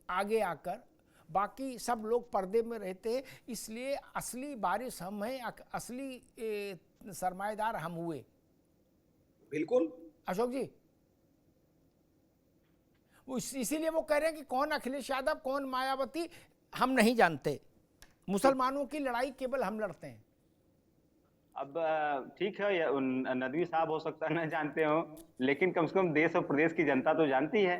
Speaker 1: आगे आकर, बाकी सब लोग पर्दे में रहते हैं, इसलिए असली बारिश हम हैं, असली सरमाएदार हम हुए।
Speaker 7: बिल्कुल
Speaker 1: अशोक जी, इसीलिए वो कह रहे हैं कि कौन अखिलेश यादव, कौन मायावती, हम नहीं जानते, मुसलमानों की लड़ाई केवल हम लड़ते हैं।
Speaker 9: अब ठीक है, नदवी साहब हो सकता है न जानते हो, लेकिन कम से कम देश और प्रदेश की जनता तो जानती है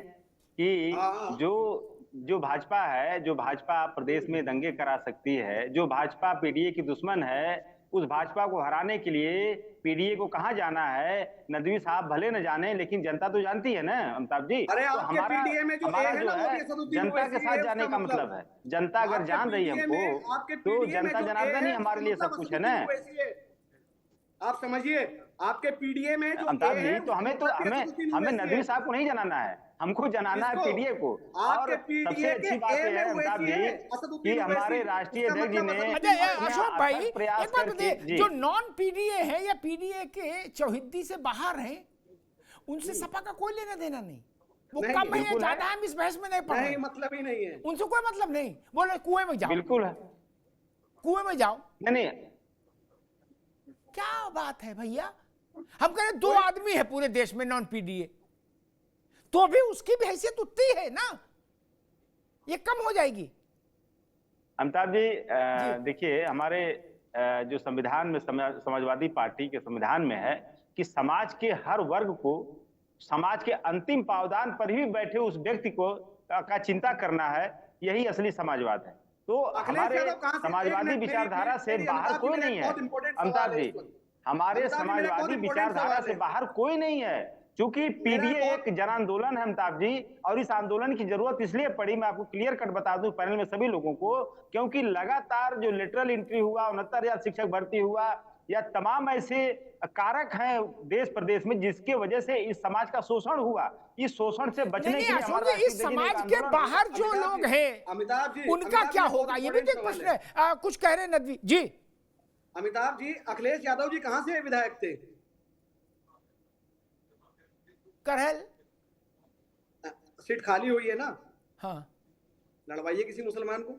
Speaker 9: कि जो भाजपा है, जो भाजपा प्रदेश में दंगे करा सकती है, जो भाजपा पीडीए की दुश्मन है, उस भाजपा को हराने के लिए पीडीए को कहाँ जाना है, नदवी साहब भले न जाने, लेकिन जनता तो जानती है ना अमिताभ जी।
Speaker 7: अरे
Speaker 9: तो
Speaker 7: आपके पीडीए में जो
Speaker 9: हमारा
Speaker 7: है
Speaker 9: जो
Speaker 7: ना, वो
Speaker 9: है
Speaker 7: भी असदुद्दीन
Speaker 9: जनता के
Speaker 7: ओवैसी
Speaker 9: साथ
Speaker 7: है,
Speaker 9: जाने
Speaker 7: उसका
Speaker 9: का मतलब है। जनता अगर जान रही है हमको, तो जनता जनार्दन ही हमारे लिए सब कुछ है ना।
Speaker 7: आप समझिए, आपके पीडीए में जो
Speaker 9: अमिताभ जी, तो हमें नदवी साहब को नहीं जनाना है, हमको जनाना है पीडीए को। और सबसे अच्छी बात है अमिताभ जी कि हमारे राष्ट्रीय अध्यक्ष जी ने
Speaker 1: अशोक भाई, एक
Speaker 9: प्रयास
Speaker 1: बात
Speaker 9: करके
Speaker 1: बताइए, जो नॉन पीडीए है या पीडीए के चौहिद्दी से बाहर हैं, उनसे सपा का कोई लेना देना नहीं, वो कम है या ज्यादा, हम इस बहस में नहीं पड़ रहे,
Speaker 7: मतलब ही नहीं है,
Speaker 1: उनसे कोई मतलब नहीं, बोले कुएं में जाओ,
Speaker 9: बिल्कुल है,
Speaker 1: कुएं में जाओ।
Speaker 9: नहीं,
Speaker 1: क्या बात है भैया, हम कह रहे 2 आदमी है पूरे देश में नॉन पीडीए, तो भी उसकी भी हैसियत उतनी है ना, ये कम हो जाएगी।
Speaker 9: अमिताभ जी देखिए, हमारे जो संविधान में, समाजवादी पार्टी के संविधान में है कि समाज के हर वर्ग को, समाज के अंतिम पावदान पर ही बैठे उस व्यक्ति को का चिंता करना है, यही असली समाजवाद है। तो हमारे समाजवादी विचारधारा से बाहर कोई नहीं है अमिताभ जी, हमारे समाजवादी विचारधारा से बाहर कोई नहीं है, क्योंकि पीडीए एक जन आंदोलन है अमिताभ जी, और इस आंदोलन की जरूरत इसलिए पड़ी, मैं आपको क्लियर कट बता दूं पैनल में सभी लोगों को, क्योंकि लगातार जो लेटरल एंट्री हुआ, 69,000 शिक्षक भर्ती हुआ, या तमाम ऐसे कारक हैं देश प्रदेश में जिसके वजह से इस समाज का शोषण हुआ। इस शोषण से बचने के लिए हमारा
Speaker 1: इस समाज के बाहर जो लोग हैं,
Speaker 7: अमिताभ जी,
Speaker 1: उनका क्या होगा, ये भी एक प्रश्न है। कुछ कह रहे हैं नदवी जी।
Speaker 7: अमिताभ जी, अखिलेश यादव जी कहां से विधायक थे?
Speaker 1: करहल
Speaker 7: सीट खाली हुई है ना,
Speaker 1: हाँ,
Speaker 7: लड़वाइए किसी मुसलमान को।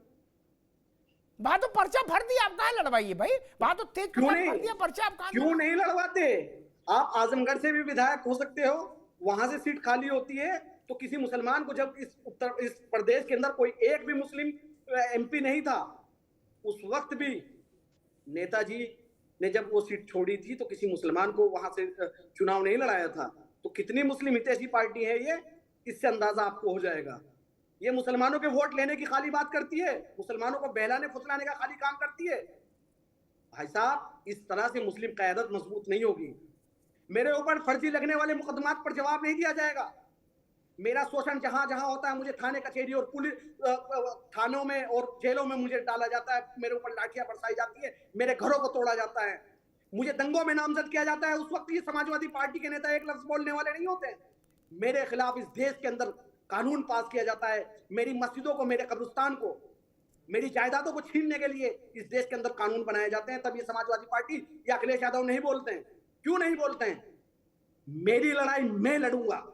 Speaker 1: बात तो पर्चा भर दिया, आप कहाँ लड़वाइए भाई, बात तो तेज
Speaker 7: क्यों नहीं
Speaker 1: भर दिया पर्चा, आप कहाँ
Speaker 7: क्यों नहीं लड़वाते? आप आजमगढ़ से भी विधायक हो सकते हो, वहां से सीट खाली होती है, तो किसी मुसलमान को, जब इस प्रदेश के अंदर कोई एक भी मुस्लिम MP नहीं था, उस वक्त भी नेताजी ने जब वो सीट छोड़ी थी तो किसी मुसलमान को वहां से चुनाव नहीं लड़ाया था। तो कितनी मुस्लिम हितैषी पार्टी है ये, इससे अंदाजा आपको हो जाएगा। ये मुसलमानों के वोट लेने की खाली बात करती है, मुसलमानों को बहलाने फुसलाने का खाली काम करती है। भाई साहब, इस तरह से मुस्लिम क़यादत मजबूत नहीं होगी। मेरे ऊपर फर्जी लगने वाले मुकदमात पर जवाब नहीं दिया जाएगा। मेरा शोषण जहां जहां होता है, मुझे थाने कचहरी और पुलिस थानों में और जेलों में मुझे डाला जाता है, मेरे ऊपर लाठियां बरसाई जाती है, मेरे घरों को तोड़ा जाता है, मुझे दंगों में नामजद किया जाता है। उस वक्त ये समाजवादी पार्टी के नेता एक लफ्ज बोलने वाले नहीं होते। मेरे खिलाफ इस देश के अंदर कानून पास किया जाता है, मेरी मस्जिदों को, मेरे कब्रिस्तान को, मेरी जायदादों को छीनने के लिए इस देश के अंदर कानून बनाए जाते हैं। तब ये समाजवादी पार्टी या अखिलेश यादव नहीं बोलते हैं। क्यों नहीं बोलते हैं? मेरी लड़ाई मैं लड़ूंगा,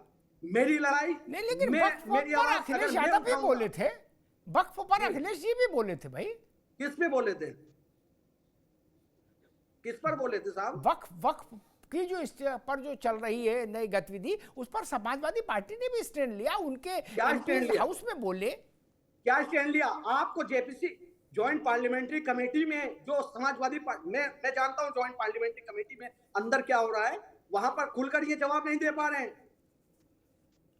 Speaker 7: मेरी लड़ाई
Speaker 1: नहीं, लेकिन मेरी आवाज अखिलेश यादव भी बोले थे, वक्फ पर अखिलेश जी भी बोले थे भाई।
Speaker 7: किस पे बोले थे? किस पर बोले थे साहब?
Speaker 1: वक्फ की जो इस पर जो चल रही है नई गतिविधि, उस पर समाजवादी पार्टी ने भी स्टैंड लिया, उनके हाउस में बोले।
Speaker 7: क्या स्टैंड लिया? आपको JPC ज्वाइंट पार्लियामेंट्री कमेटी में जो समाजवादी पार्टी, मैं जानता हूं ज्वाइंट पार्लियामेंट्री कमेटी में अंदर क्या हो रहा है, वहां पर खुलकर ये जवाब नहीं दे पा रहे हैं।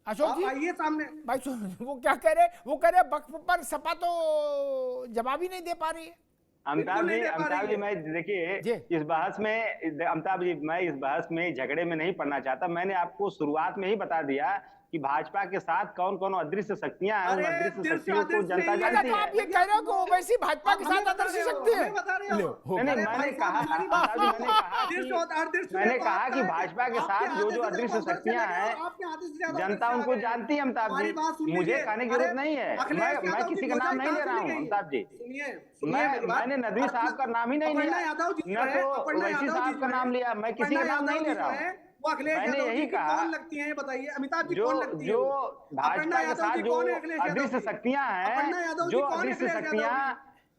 Speaker 1: अशोक जी
Speaker 7: आइए सामने।
Speaker 1: भाई वो क्या कह रहे, वो कह रहे वक्फ पर सपा तो जवाब ही नहीं दे पा रही है।
Speaker 9: अमिताभ जी मैं देखिए इस बहस में, अमिताभ जी मैं इस बहस में झगड़े में नहीं पड़ना चाहता। मैंने आपको शुरुआत में ही बता दिया कि भाजपा के साथ कौन कौन अदृश्य शक्तियां हैं, उन
Speaker 5: अरे,
Speaker 9: अदृश्य
Speaker 5: दृश्य
Speaker 9: शक्तियों को
Speaker 5: अदृश्य
Speaker 9: जनता
Speaker 5: नहीं है।
Speaker 9: जानती
Speaker 1: तो
Speaker 9: है।
Speaker 1: आप ये कह रहे हो कि ओवैसी भाजपा के साथ अदृश्य शक्ति है? लो, हो
Speaker 9: नहीं,
Speaker 1: गया।
Speaker 9: मैंने कहा कि भाजपा के साथ जो अदृश्य शक्तियां हैं जनता उनको जानती है अमिताभ जी, मुझे कहने की जरूरत नहीं है। मैं किसी का नाम नहीं ले रहा हूँ अमिताभ जी, मैंने नदवी साहब का नाम ही नहीं लिया, न तो ओवैसी साहब का नाम लिया, मैं किसी का नाम नहीं ले रहा हूँ। मैंने यही कहा
Speaker 5: लगती है बताइए अमिताभ जी
Speaker 9: जो
Speaker 5: कौन लगती है?
Speaker 9: जो भाजपा के साथ जो अदृश्य शक्तियां हैं, जो अदृश्य शक्तियां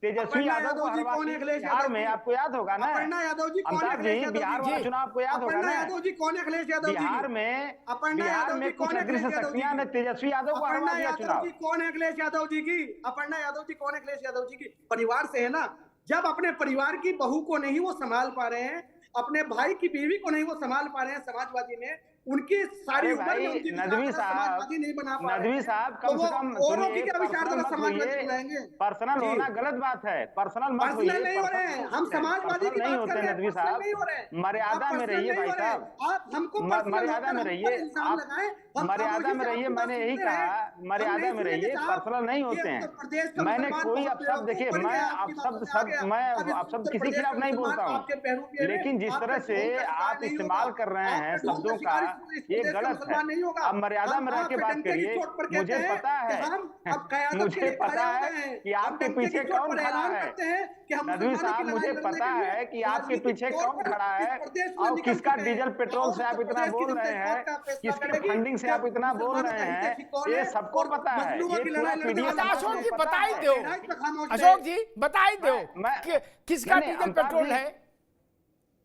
Speaker 9: तेजस्वी यादव को हरवा बिहार में, आपको याद होगा ना अमिताभ जी, बिहार वाला चुनाव आपको याद होगा ना,
Speaker 5: यादव जी कौन है? अखिलेश यादव जी
Speaker 9: बिहार में कुछ अदृश्य शक्तियां ने तेजस्वी यादव को हरवा दिया चुनाव।
Speaker 5: कौन है अखिलेश यादव जी की? अपर्णा यादव जी कौन है अखिलेश यादव जी की? परिवार से है ना। जब अपने परिवार की बहू को नहीं वो संभाल पा रहे हैं, अपने भाई की बीवी को नहीं वो संभाल पा रहे हैं समाजवादी में, उनकी सारी उम्र में उनकी
Speaker 9: नदवी
Speaker 5: समाजवादी नहीं बना पा रहे हैं।
Speaker 9: नदवी साहब कम से कम
Speaker 5: औरों की क्या विचारधारा समाजवादी बनाएंगे?
Speaker 9: पर्सनल होना गलत बात है, पर्सनल मत होइए।
Speaker 5: पर्सनल नहीं हो रहे हैं, हम समाजवादी की
Speaker 9: नहीं
Speaker 5: बात कर
Speaker 9: होते
Speaker 5: रहे हैं,
Speaker 9: नदवी
Speaker 5: पर्सनल
Speaker 9: साहब,
Speaker 5: नहीं हो रहे हैं।
Speaker 9: मर्यादा में रहिए भाई साहब,
Speaker 5: आप हमको
Speaker 9: मर्यादा में रहिए, आप मर्यादा में रहिए। मैंने यही कहा मर्यादा में रहिए, पर्सनल नहीं होते हैं। मैंने कोई अपशब्द, देखिए मैं अपशब्द किसी के खिलाफ नहीं बोलता हूँ, लेकिन जिस तरह से आप इस्तेमाल कर रहे हैं शब्दों का, ये गलत है। अब मर्यादा में रह के बात करिए। मुझे पता है कि आपके पीछे कौन खड़ा है नदवी साहब, मुझे पता है कि आपके पीछे कौन खड़ा है और किसका डीजल पेट्रोल से आप इतना बोल रहे हैं, किसके फंडिंग से आप इतना बोल रहे हैं, ये सबको पता है। ये पूरा पीडीएफ
Speaker 1: अशोक जी बताई दो, अशोक जी बताई दो किसका डीजल पेट्रोल है?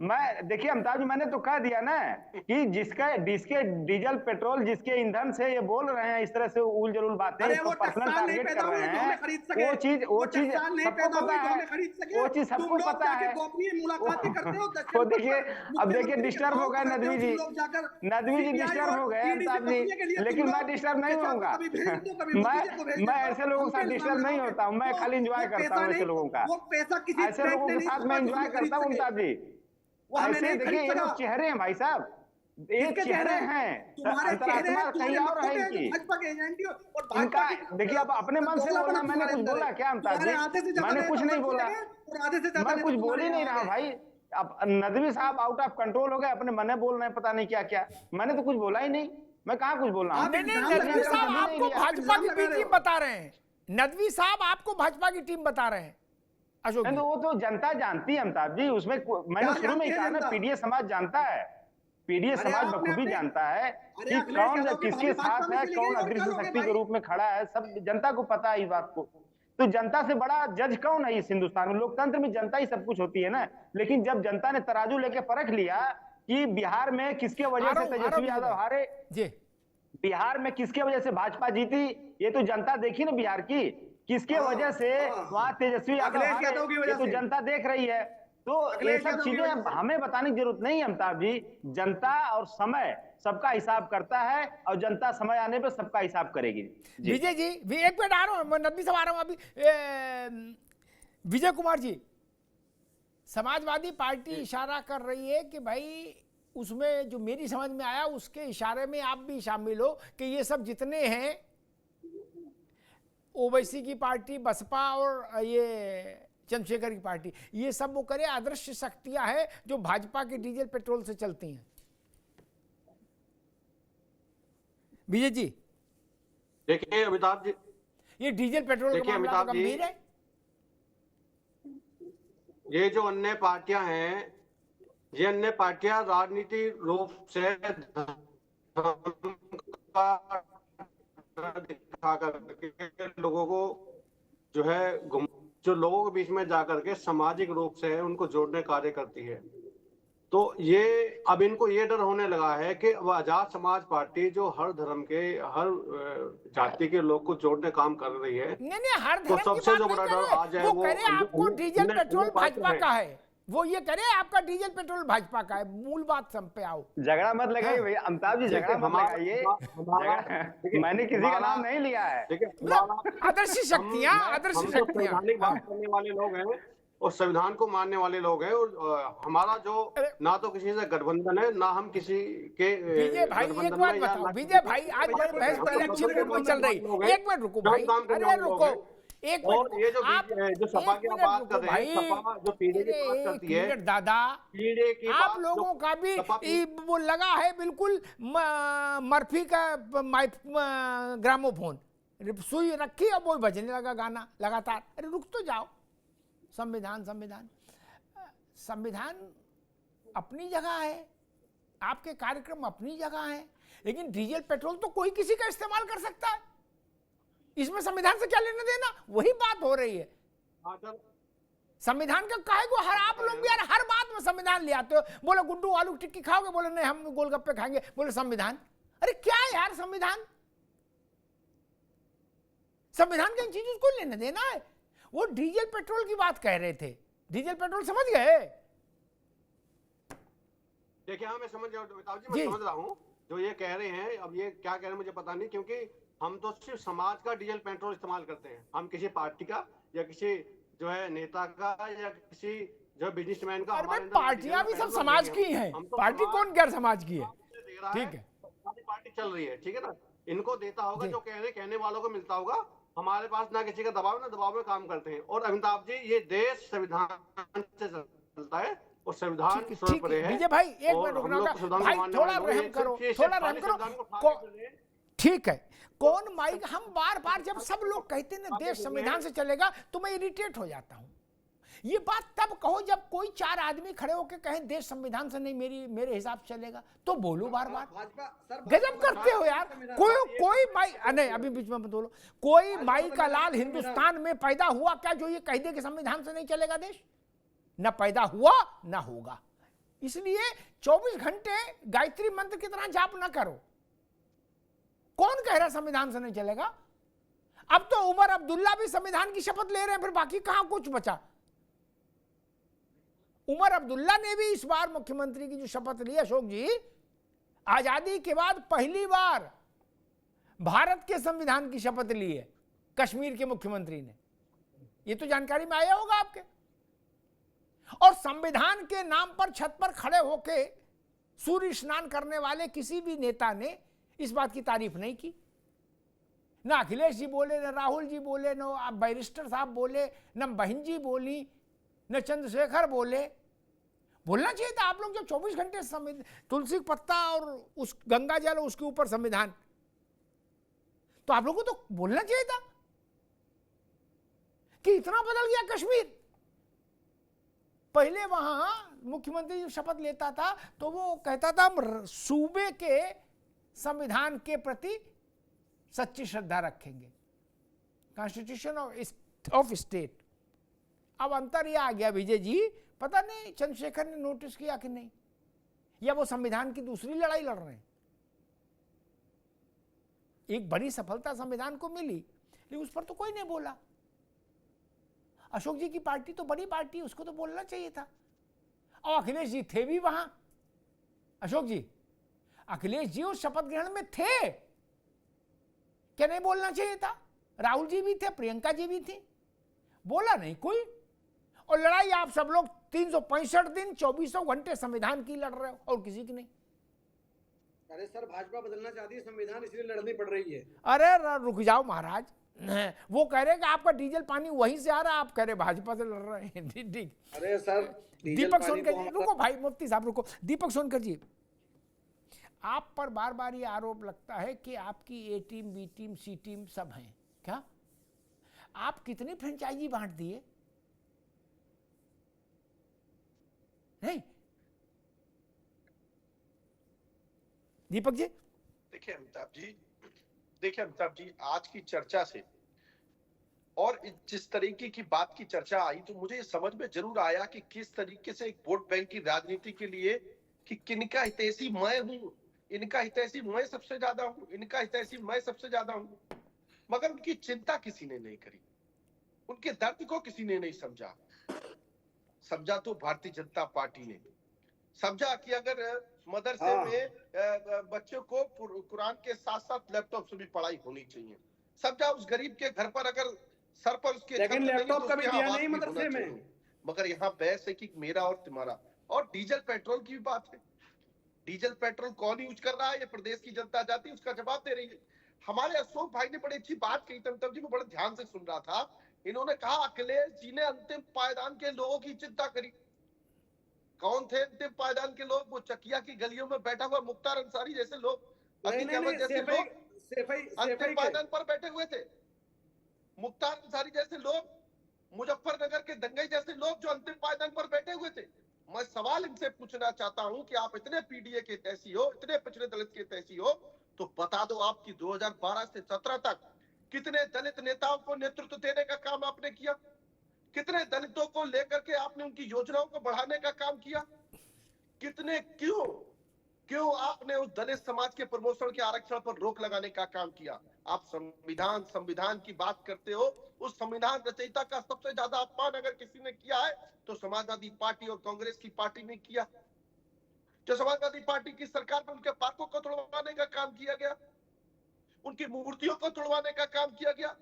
Speaker 9: मैं देखिए अमिताभ जी, मैंने तो कह दिया ना कि जिसके डीजल पेट्रोल, जिसके ईंधन से ये बोल रहे हैं इस तरह से उल जलूल बातें, इसको पर्सनल टारगेट कर रहे हैं, वो चीज सबको पता है, वो चीज सबको पता है। वो देखिए, अब देखिए डिस्टर्ब हो गए नदवी जी डिस्टर्ब हो गए अमिताभ जी, लेकिन मैं डिस्टर्ब नहीं होऊंगा। मैं ऐसे लोगों के साथ डिस्टर्ब नहीं होता हूँ, मैं खाली इंजॉय करता हूँ ऐसे लोगों का, ऐसे लोगों के साथ मैं इंजॉय करता हूँ अमिताभ जी। ऐसे देखिए ये लोग चेहरे हैं भाई साहब, ये चेहरे हैं, अंतरात्मा कहीं और है इनकी। इनका देखिए, अब अपने मन से बोलना, मैंने कुछ बोला क्या अमिताभ जी? मैंने कुछ नहीं बोला, मैं कुछ बोल ही नहीं रहा भाई। अब नदवी साहब आउट ऑफ कंट्रोल हो गए, अपने मन में बोल रहे हैं पता नहीं क्या क्या, मैंने तो कुछ बोला ही नहीं। मैं कहाँ कुछ बोल रहा हूँ?
Speaker 1: नदवी साहब आपको भाजपा की बी टीम बता रहे हैं, नदवी साहब आपको भाजपा की टीम बता रहे हैं। अशोक
Speaker 9: तो वो तो जनता जानती है अमिताभ जी, उसमें मैंने शुरू में ही कहा ना, पीडीए समाज जानता है, पीडीए समाज बखूबी जानता है कि कौन किसके साथ है, कौन अदृश्य शक्ति के रूप में खड़ा है, सब जनता को पता है इस बात को। तो जनता से बड़ा जज कौन है इस हिंदुस्तान में? लोकतंत्र में जनता ही सब कुछ होती है ना। लेकिन जब जनता ने तराजू लेके परख लिया कि बिहार में किसके वजह से तेजस्वी यादव हारे, बिहार में किसके वजह से भाजपा जीती, ये तो जनता देखी ना बिहार की, किसके वजह से वहां तेजस्वी यादव, ये तो जनता देख रही है। तो ये सब चीजें हमें बताने की जरूरत नहीं है अमिताभ जी, जनता और समय सबका हिसाब करता है और जनता समय आने पर सबका हिसाब करेगी।
Speaker 1: विजय जी एक मिनट आ रहा हूँ, मैं नदवी से आ रहा हूँ अभी। विजय कुमार जी, समाजवादी पार्टी इशारा कर रही है कि भाई उसमें जो मेरी समझ में आया उसके इशारे में आप भी शामिल हो कि ये सब जितने हैं ओवैसी की पार्टी, बसपा और ये चंद्रशेखर की पार्टी, ये सब वो करे अदृश्य शक्तियां हैं जो भाजपा के डीजल पेट्रोल से चलती हैं। विजय जी
Speaker 8: देखिए अमिताभ जी,
Speaker 1: ये डीजल पेट्रोल का मामला तो गंभीर है।
Speaker 8: ये जो अन्य पार्टियां हैं, ये अन्य पार्टियां राजनीति रूप से दिखा करके लोगों को जो है, जो लोगों के बीच में जाकर के सामाजिक रूप से उनको जोड़ने कार्य करती है। तो ये अब इनको ये डर होने लगा है कि वह आजाद समाज पार्टी जो हर धर्म के, हर जाति के लोग को जोड़ने काम कर रही है,
Speaker 1: नहीं हर धर्म
Speaker 8: तो सबसे जो बड़ा डर आ जाए
Speaker 1: वो करे आपको डीजल पेट्रोल भाजपा का है, वो ये करे आपका डीजल पेट्रोल भाजपा का है। मूल बात सब पे आओ,
Speaker 9: झगड़ा मत लगाइए भैया अमिताभ जी, झगड़ा मत लगाइए, मैंने किसी का नाम नहीं लिया है।
Speaker 1: आदर्श शक्तियां, आदर्श शक्तियां
Speaker 8: बात करने वाले लोग हैं, और संविधान को मानने वाले लोग हैं। और हमारा जो ना तो किसी से गठबंधन है, ना हम किसी के
Speaker 1: विजय भाई एक बात बताओ, विजय भाई आज बड़ी बहस इलेक्शन मोड में चल रही है, एक मिनट रुको भाई, अरे रुको एक
Speaker 8: और
Speaker 1: मिनट,
Speaker 8: ये जो
Speaker 1: आप
Speaker 8: जो सपा की
Speaker 1: एक
Speaker 8: बात
Speaker 1: मिनट
Speaker 8: कर
Speaker 1: रुको
Speaker 8: रहे
Speaker 1: भाई,
Speaker 8: हैं, सपा जो पीढ़ी की बात करती है,
Speaker 1: दादा
Speaker 8: पीढ़ी की
Speaker 1: आप
Speaker 8: बात
Speaker 1: लोगों
Speaker 8: जो
Speaker 1: का भी
Speaker 8: सपा की-
Speaker 1: वो लगा है बिल्कुल मर्फी का ग्रामोफोन, सुई रखी और वो बजने लगा गाना लगातार। अरे रुक तो जाओ, संविधान संविधान संविधान अपनी जगह है, आपके कार्यक्रम अपनी जगह है, लेकिन डीजल पेट्रोल तो कोई किसी का इस्तेमाल कर सकता है, इसमें संविधान से क्या लेना देना, वही बात हो रही है। संविधान का काहे को हर आप लोग भी यार हर बात में संविधान ले आते हो, बोले गुड्डू आलू टिक्की खाओगे, बोले नहीं हम गोलगप्पे खाएंगे, बोले संविधान। अरे क्या है यार संविधान, संविधान का इन चीजों को लेना देना है। वो डीजल पेट्रोल की बात कह रहे थे, डीजल पेट्रोल समझ गए?
Speaker 8: देखिए हाँ मैं समझ रहा हूँ मैं समझ रहा हूँ जो ये कह रहे हैं। अब ये क्या कह रहे हैं मुझे पता नहीं, क्योंकि हम तो सिर्फ समाज का डीजल पेट्रोल इस्तेमाल करते हैं, हम किसी पार्टी का या किसी जो है नेता का या किसी जो बिजनेसमैन का।
Speaker 1: अरे पार्टियां भी सब समाज की हैं, पार्टी कौन गैर समाज की है? ठीक है,
Speaker 8: पार्टी चल रही है, ठीक है ना, इनको देता होगा जो कहने वालों को मिलता होगा। हमारे पास ना किसी का दबाव ना दबाव में काम करते हैं। और अमिताभ जी ये देश संविधान से चलता है और संविधान
Speaker 1: ठीक है। विजय भाई एक मिनट रुकना होगा भाई, थोड़ा रहम करो, थोड़ा रहम करो। ठीक है, कौन माइक, हम बार बार जब सब लोग कहते हैं ना देश संविधान से चलेगा तो मैं इरिटेट हो जाता हूं। ये बात तब कहो जब कोई चार आदमी खड़े होकर कहें देश संविधान से नहीं मेरे हिसाब से चलेगा, तो बोलो बार बार। गजब करते हो यार, कोई माई नहीं, अभी बीच में मत बोलो, कोई माई का लाल हिंदुस्तान में पैदा हुआ क्या जो ये कह दे कि संविधान से नहीं चलेगा देश? न पैदा हुआ न होगा। इसलिए 24 घंटे गायत्री मंत्र की तरह जाप ना करो। कौन कह रहा संविधान से नहीं चलेगा? अब तो उमर अब्दुल्ला भी संविधान की शपथ ले रहे हैं, फिर बाकी कहां कुछ बचा? उमर अब्दुल्ला ने भी इस बार मुख्यमंत्री की जो शपथ ली, अशोक जी, आजादी के बाद पहली बार भारत के संविधान की शपथ ली है कश्मीर के मुख्यमंत्री ने। ये तो जानकारी में आया होगा आपके। और संविधान के नाम पर छत पर खड़े होके सूर्य स्नान करने वाले किसी भी नेता ने इस बात की तारीफ नहीं की। ना अखिलेश जी बोले, न राहुल जी बोले, न बैरिस्टर साहब बोले, न बहन जी बोली, न चंद्रशेखर बोले। बोलना चाहिए था आप लोग जब 24 घंटे तुलसी पत्ता और उस गंगा जल उसके ऊपर संविधान, तो आप लोगों को तो बोलना चाहिए था कि इतना बदल गया कश्मीर। पहले वहां मुख्यमंत्री शपथ लेता था तो वो कहता था हम सूबे के संविधान के प्रति सच्ची श्रद्धा रखेंगे, कॉन्स्टिट्यूशन ऑफ स्टेट। अब अंतर यह आ गया विजय जी, पता नहीं चंद्रशेखर ने नोटिस किया कि नहीं, या वो संविधान की दूसरी लड़ाई लड़ रहे हैं। एक बड़ी सफलता संविधान को मिली लेकिन उस पर तो कोई नहीं बोला। अशोक जी की पार्टी तो बड़ी पार्टी, उसको तो बोलना चाहिए था। और अखिलेश जी थे भी वहां। अशोक जी, अखिलेश जी उस शपथ ग्रहण में थे, क्या नहीं बोलना चाहिए था? राहुल जी भी थे, प्रियंका जी भी थी, बोला नहीं कोई। और लड़ाई आप सब लोग 365 दिन 24 घंटे संविधान की लड़ रहे हो और किसी की नहीं।
Speaker 5: अरे सर, भाजपा बदलना चाहती है संविधान, इसलिए लड़नी पड़ रही है।
Speaker 1: अरे रुक जाओ महाराज, वो कह रहे कि आपका डीजल पानी वहीं से आ रहा है, आप कह रहे भाजपा से लड़ रहे हैं। ठीक।
Speaker 5: अरे सर,
Speaker 1: दीपक सोनकर जी, रुको भाई, मुफ्ती साहब रुको। दीपक सोनकर जी, आप पर बार बार ये आरोप लगता है कि आपकी ए टीम, बी टीम, सी टीम सब हैं, क्या आप कितनी फ्रेंचाइजी बांट दिए? नहीं दीपक जी?
Speaker 10: देखिए अमिताभ जी, आज की चर्चा से और जिस तरीके की बात की चर्चा आई तो मुझे समझ में जरूर आया कि किस तरीके से एक वोट बैंक की राजनीति के लिए कि किनका हितैषी मैं हूं, इनका हितैषी मैं सबसे ज्यादा हूं, इनका हितैषी मैं सबसे ज्यादा हूं, मगर उनकी चिंता किसी ने नहीं करी, उनके दर्द को किसी ने नहीं समझा। समझा तो भारतीय जनता पार्टी ने समझा कि अगर मदरसे में बच्चों को कुरान के साथ साथ लैपटॉप से भी पढ़ाई होनी चाहिए। समझा उस गरीब के घर पर अगर सर पर उसके
Speaker 5: लेकिन लैपटॉप कभी दिया नहीं मदरसे में।
Speaker 10: मगर यहाँ बहस है कि मेरा और तुम्हारा। और डीजल पेट्रोल की भी बात है, डीजल पेट्रोल कौन यूज कर रहा है, ये प्रदेश की जनता चाहती है, उसका जवाब दे रही है। हमारे अशोक भाई ने बड़ी अच्छी बात कही, तब जी मैं बड़े ध्यान से सुन रहा था। इन्होंने कहा अखिलेश जी ने अंतिम पायदान के लोगों की चिंता करी। कौन थे अंतिम पायदान के लोग? वो चकिया की गलियों में बैठा हुआ मुख्तार अंसारी जैसे लोग, अतीक अहमद जैसे लोग अंतिम पायदान पर बैठे हुए थे। मुख्तार अंसारी जैसे लोग, मुजफ्फरनगर के दंगई जैसे लोग जो अंतिम पायदान पर बैठे हुए थे। मैं सवाल इनसे पूछना चाहता हूं कि आप इतने पीडीए के तैसी हो, इतने पिछड़े दलित के तैसी हो, तो बता दो आपकी 2012 से 17 तक कितने दलित नेताओं को नेतृत्व देने का काम आपने किया? कितने दलितों को लेकर के आपने उनकी योजनाओं को बढ़ाने का काम किया? कितने क्यों आपने उस दलित समाज के प्रमोशन के आरक्षण पर रोक लगाने का काम किया? आप संविधान की बात करते हो, उस संविधान रचयिता का सबसे ज्यादा अपमान अगर किसी ने किया है तो समाजवादी पार्टी और कांग्रेस की पार्टी ने किया। जो समाजवादी पार्टी की सरकार में उनके पार्कों को तोड़वाने का काम किया गया, उनकी मूर्तियों को तोड़वाने का काम किया गया।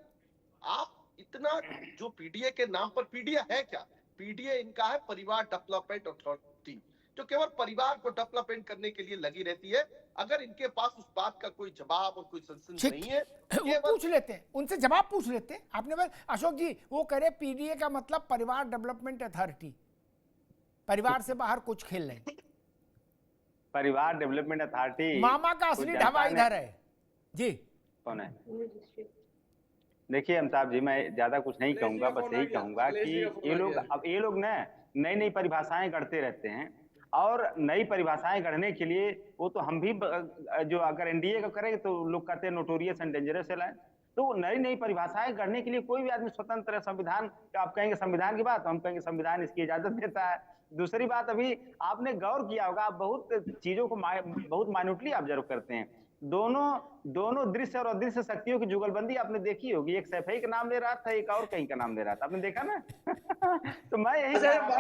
Speaker 10: आप इतना जो पीडीए के नाम पर, पीडीए है क्या? पीडीए इनका है परिवार डेवलपमेंट अथॉरिटी, जो केवल परिवार को डेवलपमेंट करने के लिए लगी रहती है। अगर इनके पास उस बात का कोई जवाब और कोई संसद नहीं है,
Speaker 1: वो पूछ लेते हैं, उनसे जवाब पूछ लेते हैं। आपने बोला अशोक जी, वो कह रहे पीडीए का मतलब परिवार डेवलपमेंट अथॉरिटी, परिवार से बाहर कुछ खेल रहे।
Speaker 9: परिवार डेवलपमेंट अथॉरिटी,
Speaker 1: मामा का असली ढाबा इधर है जी।
Speaker 9: कौन है? देखिए अमिताभ जी, मैं ज्यादा कुछ नहीं कहूंगा, बस यही कहूंगा कि ये लोग ना नई नई परिभाषाएं गढ़ते रहते हैं, और नई परिभाषाएं गढ़ने के लिए वो तो हम भी जो अगर एनडीए का करेंगे तो लोग कहते हैं नोटोरियस एंड डेंजरस एलायंस। तो नई नई परिभाषाएं गढ़ने के लिए कोई भी आदमी स्वतंत्र है। संविधान, आप कहेंगे संविधान की बात, हम कहेंगे संविधान इसकी इजाजत देता है। दूसरी बात, अभी आपने गौर किया होगा, आप बहुत चीजों को बहुत माइन्यूटली ऑब्जर्व करते हैं। दोनों दृश्य और अदृश्य शक्तियों की जुगलबंदी आपने देखी होगी। एक सैफई का नाम ले रहा था, एक और कहीं का नाम ले रहा था, आपने देखा ना? तो मैं यही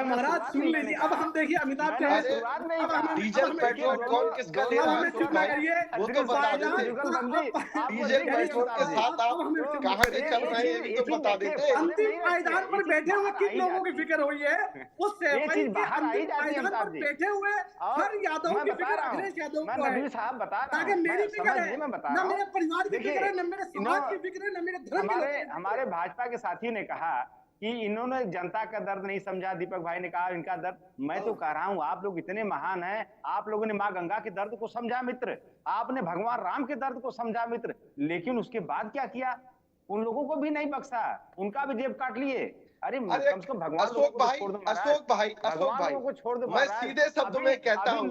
Speaker 5: महाराज सुन लीजिए। अब हम देखिए अमिताभ
Speaker 10: शुरुआत में डीजल पेट्रोल कौन किसका ले रहा है वो तो बता देते। डीजल पेट्रोल के साथ आप कहां से चल रहे हैं ये तो बता देते।
Speaker 5: अंतिम पायदान पर बैठे हुए किन लोगों की फिक्र हुई है? उस सैफई के अंतिम पायदान पर बैठे हुए हर यादव की फिक्र अखिलेश यादव को है।
Speaker 9: साहब बता रहा
Speaker 5: हूं, मेरी फिक्र है, ना मेरे परिवार की फिक्र है, ना मेरे समाज की फिक्र है, ना मेरे धर्म की।
Speaker 9: हमारे भाजपा के साथी ने कहा कि इन्होंने जनता का दर्द नहीं समझा। दीपक भाई ने कहा इनका दर्द। मैं तो कह रहा हूं, आप लोग इतने महान हैं, आप लोगों ने मां गंगा के दर्द को समझा मित्र, आपने भगवान राम के दर्द को समझा मित्र, लेकिन उसके बाद क्या किया? उन लोगों को भी नहीं बख्शा, उनका भी जेब काट लिए। अरे कम से कम भगवान
Speaker 10: अशोक भाई
Speaker 9: को छोड़ दो।
Speaker 10: मैं सीधे शब्द में कहता हूँ,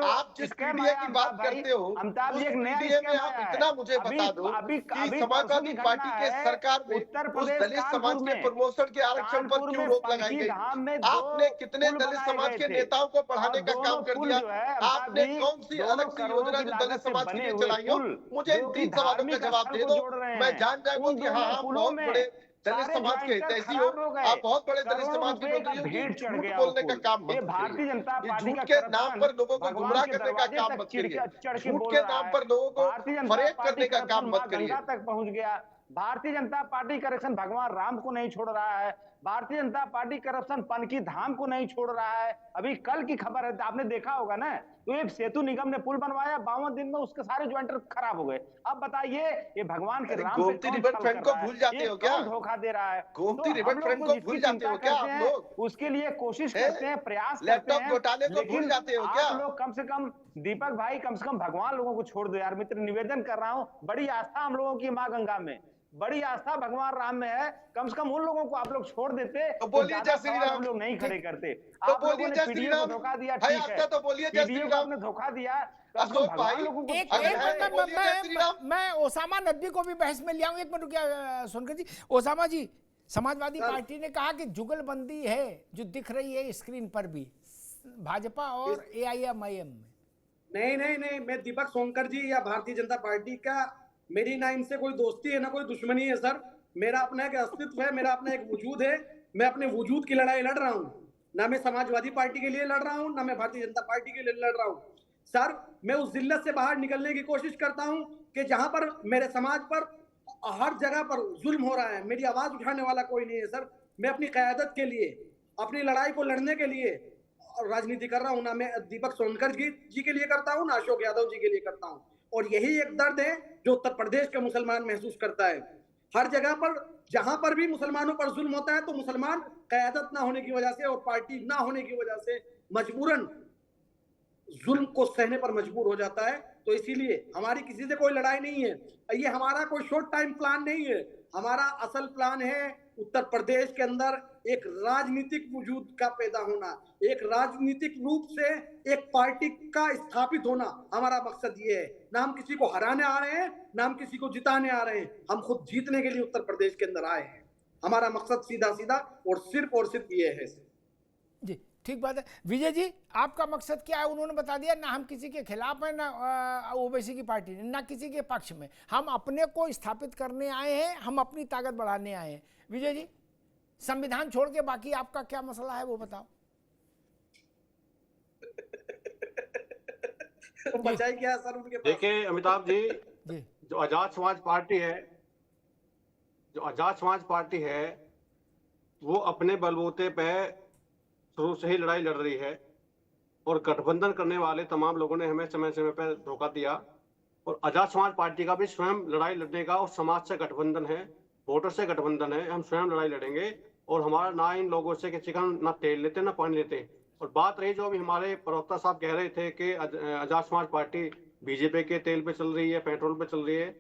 Speaker 10: आप जिस पीडीए की बात करते हो,
Speaker 9: अमिताभ जी एक नया
Speaker 10: पीडीए में आप इतना मुझे बता दो कि समाजवादी पार्टी के सरकार में उस दलित समाज के प्रमोशन के आरक्षण पर क्यों रोक लगाई गई? आपने कितने दलित समाज के नेताओं को बढ़ाने का काम कर दिया? आपने कौन सी अलग सी योजना जो दलित समाज के लिए चलाई हो? मुझे इन 3 सवालों का जवाब दे दो। मैं जान जाऊंगा कि हाँ आप बहुत बड़े दलित समाज के हितैषी हो, आप बहुत बड़े दलित समाज के झूठ बोलने का काम मत करिए। झूठ के नाम पर लोगों को गुमराह करने का काम मत करिए। झूठ के नाम पर लोगों को फरेब करने का काम मत करिए।
Speaker 9: तक पहुंच गया। भारतीय जनता पार्टी करप्शन भगवान राम को नहीं छोड़ रहा है। भारतीय जनता पार्टी करप्शन पनकी धाम को नहीं छोड़ रहा है। अभी कल की खबर है, आपने देखा होगा ना, तो एक सेतु निगम ने पुल बनवाया, 52 दिन में उसके सारे ज्वाइंटर खराब हो गए। अब बताइए ये भगवान के राम
Speaker 10: गोमती रिवर फ्रंट को भूल जाते हो क्या?
Speaker 9: धोखा दे रहा है।
Speaker 10: गोमती रिवर फ्रंट को भूल जाते हो क्या आप लोग?
Speaker 9: उसके लिए कोशिश करते हैं, प्रयास करते
Speaker 10: लैपटॉप
Speaker 9: हैं,
Speaker 10: घोटाले को भूल जाते हो क्या?
Speaker 9: आप लोग कम से कम, दीपक भाई, कम से कम भगवान लोगों को छोड़ दो यार मित्र। निवेदन कर रहा हूँ, बड़ी आस्था हम लोगों की माँ गंगा में, बड़ी आस्था भगवान राम में है, कम से कम उन लोगों को आप लोग छोड़ देते
Speaker 10: तो बोलिए जय श्री राम।
Speaker 9: हम लोग नहीं खड़े करते।
Speaker 10: तो
Speaker 9: आप लोगों ने पीडीए को धोखा दिया, ठीक है,
Speaker 10: तो बोलिए जय श्री राम।
Speaker 9: ने धोखा दिया।
Speaker 10: अशोक भाई,
Speaker 1: मैं ओसामा नदवी को भी बहस में ले आऊं। एक मिनट क्या सुनकर जी, ओसामा जी, समाजवादी पार्टी ने कहा कि जुगलबंदी है जो दिख रही है स्क्रीन पर भी भाजपा और AIMIM में।
Speaker 5: नहीं, मैं दीपक सोनकर जी या भारतीय जनता पार्टी का, मेरी ना इनसे कोई दोस्ती है ना कोई दुश्मनी है सर। मेरा अपना एक अस्तित्व है, मेरा अपना एक वजूद है। मैं अपने वजूद की लड़ाई लड़ रहा हूँ, ना मैं समाजवादी पार्टी के लिए लड़ रहा हूँ, ना मैं भारतीय जनता पार्टी के लिए लड़ रहा हूँ सर। मैं उस जिल्लत से बाहर निकलने की कोशिश करता हूँ कि जहां पर मेरे समाज पर हर जगह पर जुल्म हो रहा है, मेरी आवाज उठाने वाला कोई नहीं है सर। मैं अपनी क़यादत के लिए, अपनी लड़ाई को लड़ने के लिए राजनीति कर रहा हूं, ना मैं दीपक सोनकर जी के लिए करता हूं, ना अशोक यादव जी के लिए करता हूं। और यही एक दर्द है जो उत्तर प्रदेश का मुसलमान महसूस करता है। हर जगह पर जहां पर भी मुसलमानों पर जुल्म होता है तो मुसलमान क़यादत ना होने की वजह से और पार्टी ना होने की वजह से मजबूरन जुल्म को सहने पर मजबूर हो जाता है। तो इसीलिए हमारी किसी से कोई लड़ाई नहीं है, ये हमारा कोई शॉर्ट टाइम प्लान नहीं है। हमारा असल प्लान है उत्तर प्रदेश के अंदर एक राजनीतिक वजूद का पैदा होना, एक राजनीतिक रूप से एक पार्टी का स्थापित होना। हमारा मकसद ये है, ना हम किसी को हराने आ रहे हैं, ना हम किसी को जिताने आ रहे हैं, हम खुद जीतने के लिए उत्तर प्रदेश के अंदर आए हैं। हमारा मकसद सीधा सीधा और सिर्फ ये है।
Speaker 1: जी ठीक बात है। विजय जी, आपका मकसद क्या है? उन्होंने बता दिया, ना हम किसी के खिलाफ हैं, ना ओवैसी की पार्टी, ना किसी के पक्ष में। हम अपने को स्थापित करने आए हैं, हम अपनी ताकत बढ़ाने आए हैं। विजय जी, संविधान छोड़ के बाकी आपका क्या मसला है वो बताओ।
Speaker 5: बचाई क्या सर उनके पास?
Speaker 8: देखिए अमिताभ जी, जो आजाद समाज पार्टी है वो अपने बलबूते पे शुरू से ही लड़ाई लड़ रही है और गठबंधन करने वाले तमाम लोगों ने हमें समय समय पर धोखा दिया। और आजाद समाज पार्टी का भी स्वयं लड़ाई लड़ने का और समाज से गठबंधन है, वोटर से गठबंधन है। हम स्वयं लड़ाई लड़ेंगे और हमारा ना इन लोगों से किसी का ना तेल लेते ना पानी लेते। और बात रही जो अभी हमारे प्रवक्ता साहब कह रहे थे कि आजाद समाज पार्टी बीजेपी के तेल पे चल रही है, पेट्रोल पे चल रही है।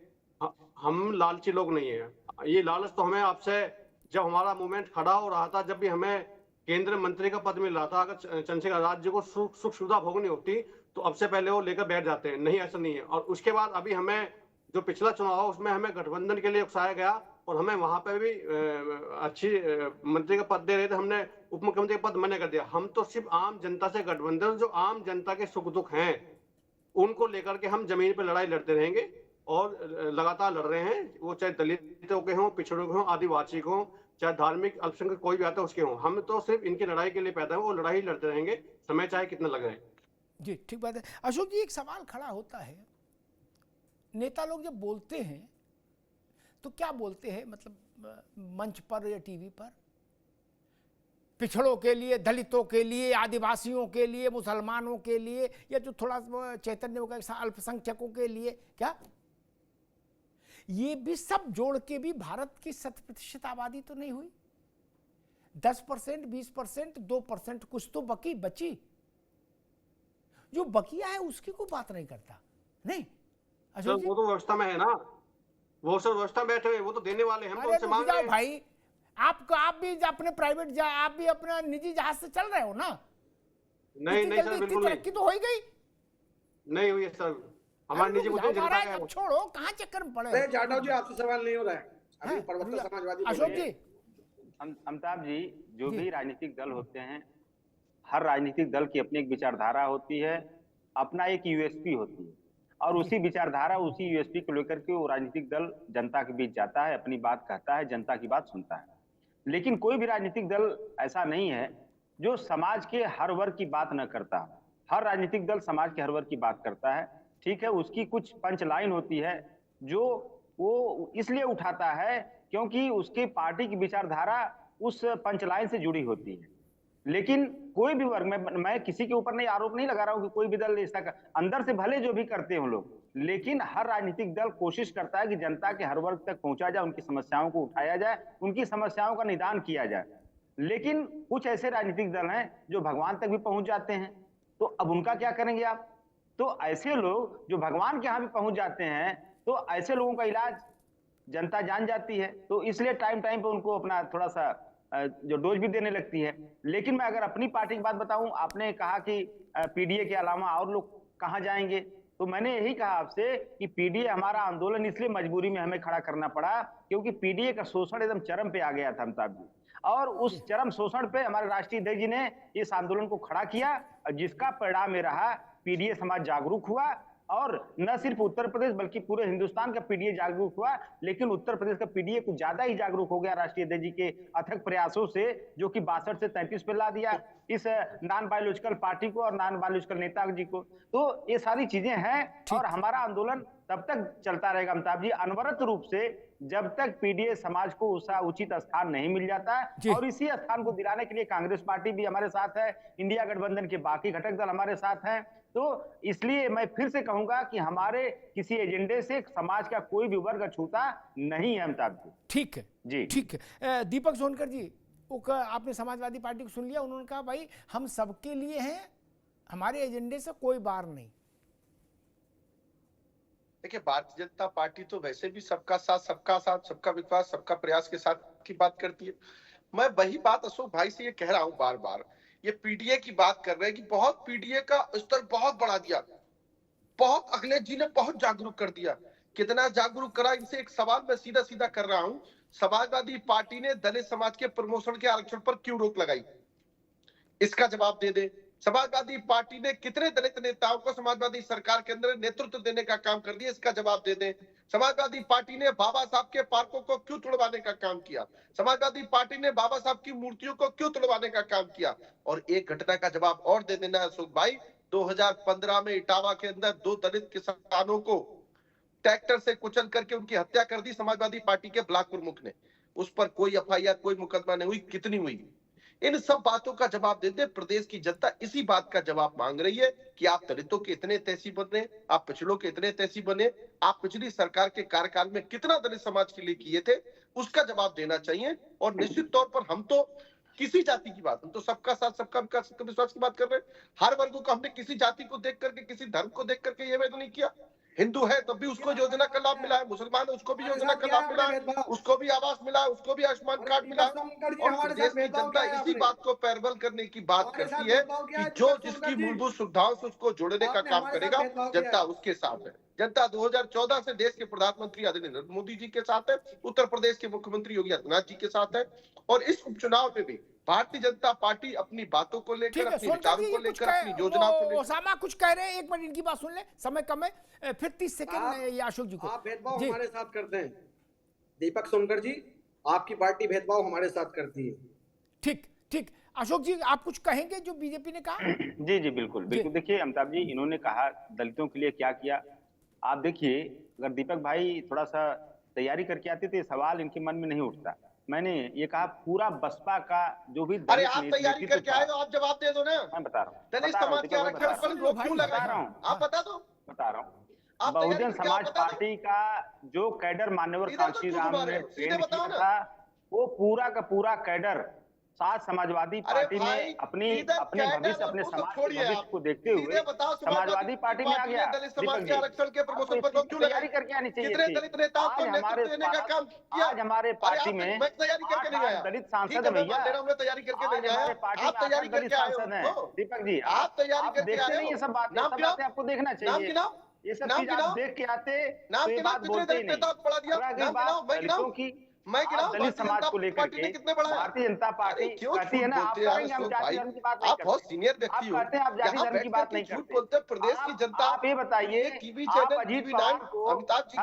Speaker 8: हम लालची लोग नहीं है। ये लालच तो हमें आपसे जब हमारा मूवमेंट खड़ा हो रहा था, जब भी हमें केंद्रीय मंत्री का पद मिल रहा था, अगर चंद्रशेखर आजाद जी को सुख सुविधा भोगनी होती तो अब से पहले वो लेकर बैठ जाते हैं। नहीं, ऐसा नहीं है। और उसके बाद अभी हमें जो पिछला चुनाव हो उसमें हमें गठबंधन के लिए उकसाया गया और हमें वहां पर भी अच्छी मंत्री का पद दे रहे थे, हमने उप मुख्यमंत्री का पद मना कर दिया। हम तो सिर्फ आम जनता से गठबंधन, जो आम जनता के सुख दुख हैं उनको लेकर के हम जमीन पर लड़ाई लड़ते रहेंगे और लगातार लड़ रहे हैं। वो चाहे दलितों के हों, पिछड़ों के हों, आदिवासी को हों, चाहे धार्मिक अल्पसंख्यक कोई भी आता है उसके हों, हम तो सिर्फ इनकी लड़ाई के लिए पैदा है, वो लड़ाई लड़ते रहेंगे, समय चाहे कितना लग रहा है।
Speaker 1: जी ठीक बात है। अशोक जी, एक सवाल खड़ा होता है, नेता लोग जब बोलते हैं तो क्या बोलते हैं, मतलब मंच पर या टीवी पर, पिछड़ों के लिए, दलितों के लिए, आदिवासियों के लिए, मुसलमानों के लिए, या जो थोड़ा चैतन्य होगा अल्पसंख्यकों के लिए, क्या ये भी सब जोड़ के भी भारत की 100% आबादी तो नहीं हुई? 10%, 20%, 2% कुछ तो बची। जो बकिया है उसकी कोई बात नहीं करता। नहीं
Speaker 8: तो वो तो व्यवस्था में है ना, वो सब व्यवस्था में बैठे हुए, वो तो देने वाले हैं, हम तो उनसे मांग रहे हैं।
Speaker 1: भाई आप भी अपने प्राइवेट आप भी अपना निजी जहाज से चल रहे हो ना?
Speaker 8: नहीं सर, बिल्कुल
Speaker 1: तरक्की तो हो ही गई
Speaker 8: नहीं हुई है सर। हमारे निजी मुद्दे जनता का है।
Speaker 1: छोड़ो, कहाँ चक्कर में पड़े।
Speaker 5: जाटव जी, आपसे सवाल नहीं हो रहा है अभी, प्रवक्ता समाजवादी।
Speaker 1: अशोक जी,
Speaker 9: अमिताभ जी, जो भी राजनीतिक दल होते हैं, हर राजनीतिक दल की अपनी एक विचारधारा होती है, अपना एक यूएसपी होती है, और उसी विचारधारा, उसी यूएसपी को लेकर के वो राजनीतिक दल जनता के बीच जाता है, अपनी बात कहता है, जनता की बात सुनता है। लेकिन कोई भी राजनीतिक दल ऐसा नहीं है जो समाज के हर वर्ग की बात न करता। हर राजनीतिक दल समाज के हर वर्ग की बात करता है, ठीक है। उसकी कुछ पंच लाइन होती है जो वो इसलिए उठाता है क्योंकि उसकी पार्टी की विचारधारा उस पंच लाइन से जुड़ी होती है। लेकिन कोई भी वर्ग में, मैं किसी के ऊपर नहीं आरोप नहीं लगा रहा हूं कि कोई भी दल ऐसा अंदर से भले जो भी करते हो लोग, लेकिन हर राजनीतिक दल कोशिश करता है कि जनता के हर वर्ग तक पहुंचा जाए, उनकी समस्याओं को उठाया जाए, उनकी समस्याओं का निदान किया जाए। लेकिन कुछ ऐसे राजनीतिक दल हैं जो भगवान तक भी पहुंच जाते हैं, तो अब उनका क्या करेंगे आप? तो ऐसे लोग जो भगवान के यहाँ भी पहुंच जाते हैं, तो ऐसे लोगों का इलाज जनता जान जाती है, तो इसलिए टाइम पे उनको अपना थोड़ा सा जो डोज भी देने लगती है। लेकिन मैं अगर अपनी पार्टी की बात बताऊं, आपने कहा कि पीडीए के अलावा और लोग कहां जाएंगे, तो मैंने यही कहा आपसे कि पीडीए हमारा आंदोलन इसलिए मजबूरी में हमें खड़ा करना पड़ा क्योंकि पीडीए का शोषण एकदम चरम पे आ गया था अमिताभ जी, और उस चरम शोषण पे हमारे राष्ट्रीय अध्यक्ष जी ने इस आंदोलन को खड़ा किया, और जिसका परिणाम ये रहा, पीडीए समाज जागरूक हुआ और न सिर्फ उत्तर प्रदेश बल्कि पूरे हिंदुस्तान का पीडीए जागरूक हुआ, लेकिन उत्तर प्रदेश का पीडीए कुछ ज्यादा ही जागरूक हो गया राष्ट्रीय अध्यक्ष जी के अथक प्रयासों से, जो कि 62 से 33 पे ला दिया इस नॉन बायोलॉजिकल पार्टी को और नॉन बायोलॉजिकल नेता जी को। तो ये सारी चीजें हैं और हमारा आंदोलन तब तक चलता रहेगा अमिताभ जी, अनवरत रूप से, जब तक पीडीए समाज को उसका उचित स्थान नहीं मिल जाता। और इसी स्थान को दिलाने के लिए कांग्रेस पार्टी भी हमारे साथ है, इंडिया गठबंधन के बाकी घटक दल हमारे साथ हैं। तो इसलिए मैं फिर से कहूंगा कि हमारे किसी एजेंडे से समाज का कोई भी वर्ग अछूता नहीं है अमिताभ जी।
Speaker 1: ठीक है
Speaker 9: जी,
Speaker 1: ठीक है। दीपक सोनकर जी, आपने समाजवादी पार्टी को सुन लिया, उन्होंने कहा भाई हम सबके लिए हैं, हमारे एजेंडे से कोई बार नहीं।
Speaker 10: देखिए, भारतीय जनता पार्टी तो वैसे भी सबका साथ, सबका विकास, सबका प्रयास के साथ की बात करती है। मैं वही बात अशोक भाई से ये कह रहा हूं बार बार, ये पीडीए की बात कर रहे हैं कि बहुत पीडीए का स्तर बहुत बढ़ा दिया, बहुत अखिलेश जी ने बहुत जागरूक कर दिया। कितना जागरूक करा, इनसे एक सवाल मैं सीधा सीधा कर रहा हूं, समाजवादी पार्टी ने दलित समाज के प्रमोशन के आरक्षण पर क्यों रोक लगाई, इसका जवाब दे दे। समाजवादी पार्टी ने कितने दलित नेताओं को समाजवादी सरकार के अंदर नेतृत्व देने का काम कर दिया, इसका जवाब दे दें। समाजवादी पार्टी ने बाबा साहब के पार्कों को क्यों तुड़वाने का काम किया, समाजवादी पार्टी ने बाबा साहब की मूर्तियों को क्यों तुड़वाने का काम किया। और एक घटना का जवाब और दे देना अशोक भाई, 2015 में इटावा के अंदर 2 दलित किसानों को ट्रैक्टर से कुचल करके उनकी हत्या कर दी समाजवादी पार्टी के ब्लॉक प्रमुख ने, उस पर कोई एफआईआर, कोई मुकदमा नहीं हुई, कितनी हुई। इन सब बातों का जवाब देते प्रदेश की जनता इसी बात का जवाब मांग रही है कि आप दलितों के इतने तहसील बने, आप पिछड़ों के इतने तहसील बने, आप पिछली सरकार के कार्यकाल में कितना दलित समाज के लिए किए थे, उसका जवाब देना चाहिए। और निश्चित तौर पर हम तो किसी जाति की बात, हम तो सबका साथ, सबका विकास, सबका विश्वास की बात कर रहे हैं। हर वर्ग को हमने किसी जाति को देख करके, किसी धर्म को देख करके ये नहीं किया। हिंदू है तब भी उसको योजना का लाभ मिला है, मुसलमान है उसको भी योजना का लाभ मिला है, उसको भी आवास मिला है, उसको भी आयुष्मान कार्ड मिला है। और प्रदेश की जनता इसी बात को पैरवल करने की बात करती है कि जो जिसकी मूलभूत सुविधाओं से उसको जोड़ने का काम करेगा, जनता उसके साथ है। जनता 2014 से देश के प्रधानमंत्री आदरणीय नरेंद्र मोदी जी के साथ है, उत्तर प्रदेश के मुख्यमंत्री योगी आदित्यनाथ जी के साथ है। और इस उपचुनाव में भी भारतीय जनता पार्टी अपनी बातों को लेकर, अपनी विचारों को लेकर, अपनी योजनाओं को लेकर।
Speaker 1: ओसामा कुछ कह रहे हैं, एक मिनट इनकी बात सुन ले, समय कम है, फिर 30 सेकंड ये अशोक जी को।
Speaker 7: आप भेदभाव हमारे साथ करते हैं दीपक सोनकर जी, आपकी पार्टी भेदभाव हमारे साथ करती है।
Speaker 1: ठीक ठीक, अशोक जी आप कुछ कहेंगे जो बीजेपी ने कहा?
Speaker 9: जी जी बिल्कुल बिल्कुल। देखिए अमिताभ जी, इन्होंने कहा दलितों के लिए क्या किया। आप देखिए, अगर दीपक भाई थोड़ा सा तैयारी करके आते तो ये सवाल इनके मन में नहीं उठता। मैंने ये कहा पूरा बसपा का जो भी,
Speaker 10: अरे आप तैयारी करके आए हो, आप जवाब दे दो ना।
Speaker 9: मैं बता रहा हूँ,
Speaker 10: दलित समाज के आरक्षण पर रोक क्यों लगा रहा हूँ, आप बता दो।
Speaker 9: बता रहा हूँ, बहुजन समाज पार्टी का जो कैडर मान्यवर कांशीराम ने ट्रेंड किया था, वो पूरा का पूरा कैडर साथ समाजवादी पार्टी में अपने भविष्य, अपने समाज के भविष्य को देखते हुए समाजवादी पार्टी में आ गया। तैयारी करके आनी चाहिए थी। आज हमारे पार्टी में दलित सांसद है भैया, दलित सांसद है। दीपक जी आप देखते नहीं ये सब बातें, आपको देखना चाहिए। ये सब चीज आप देख के आते तो ये बात बोलते ही नहीं। दलितों की, दलित समाज को लेकर के भारतीय जनता पार्टी कहती है ना, आप कहेंगे हम जाति धर्म की बात नहीं करते,
Speaker 10: बहुत सीनियर व्यक्ति हो,
Speaker 9: आप कहते हैं आप जाति धर्म की बात नहीं करते।
Speaker 10: प्रदेश की जनता,
Speaker 9: आप ये बताइए, आप अजीत पवार को
Speaker 10: अमिताभ जी का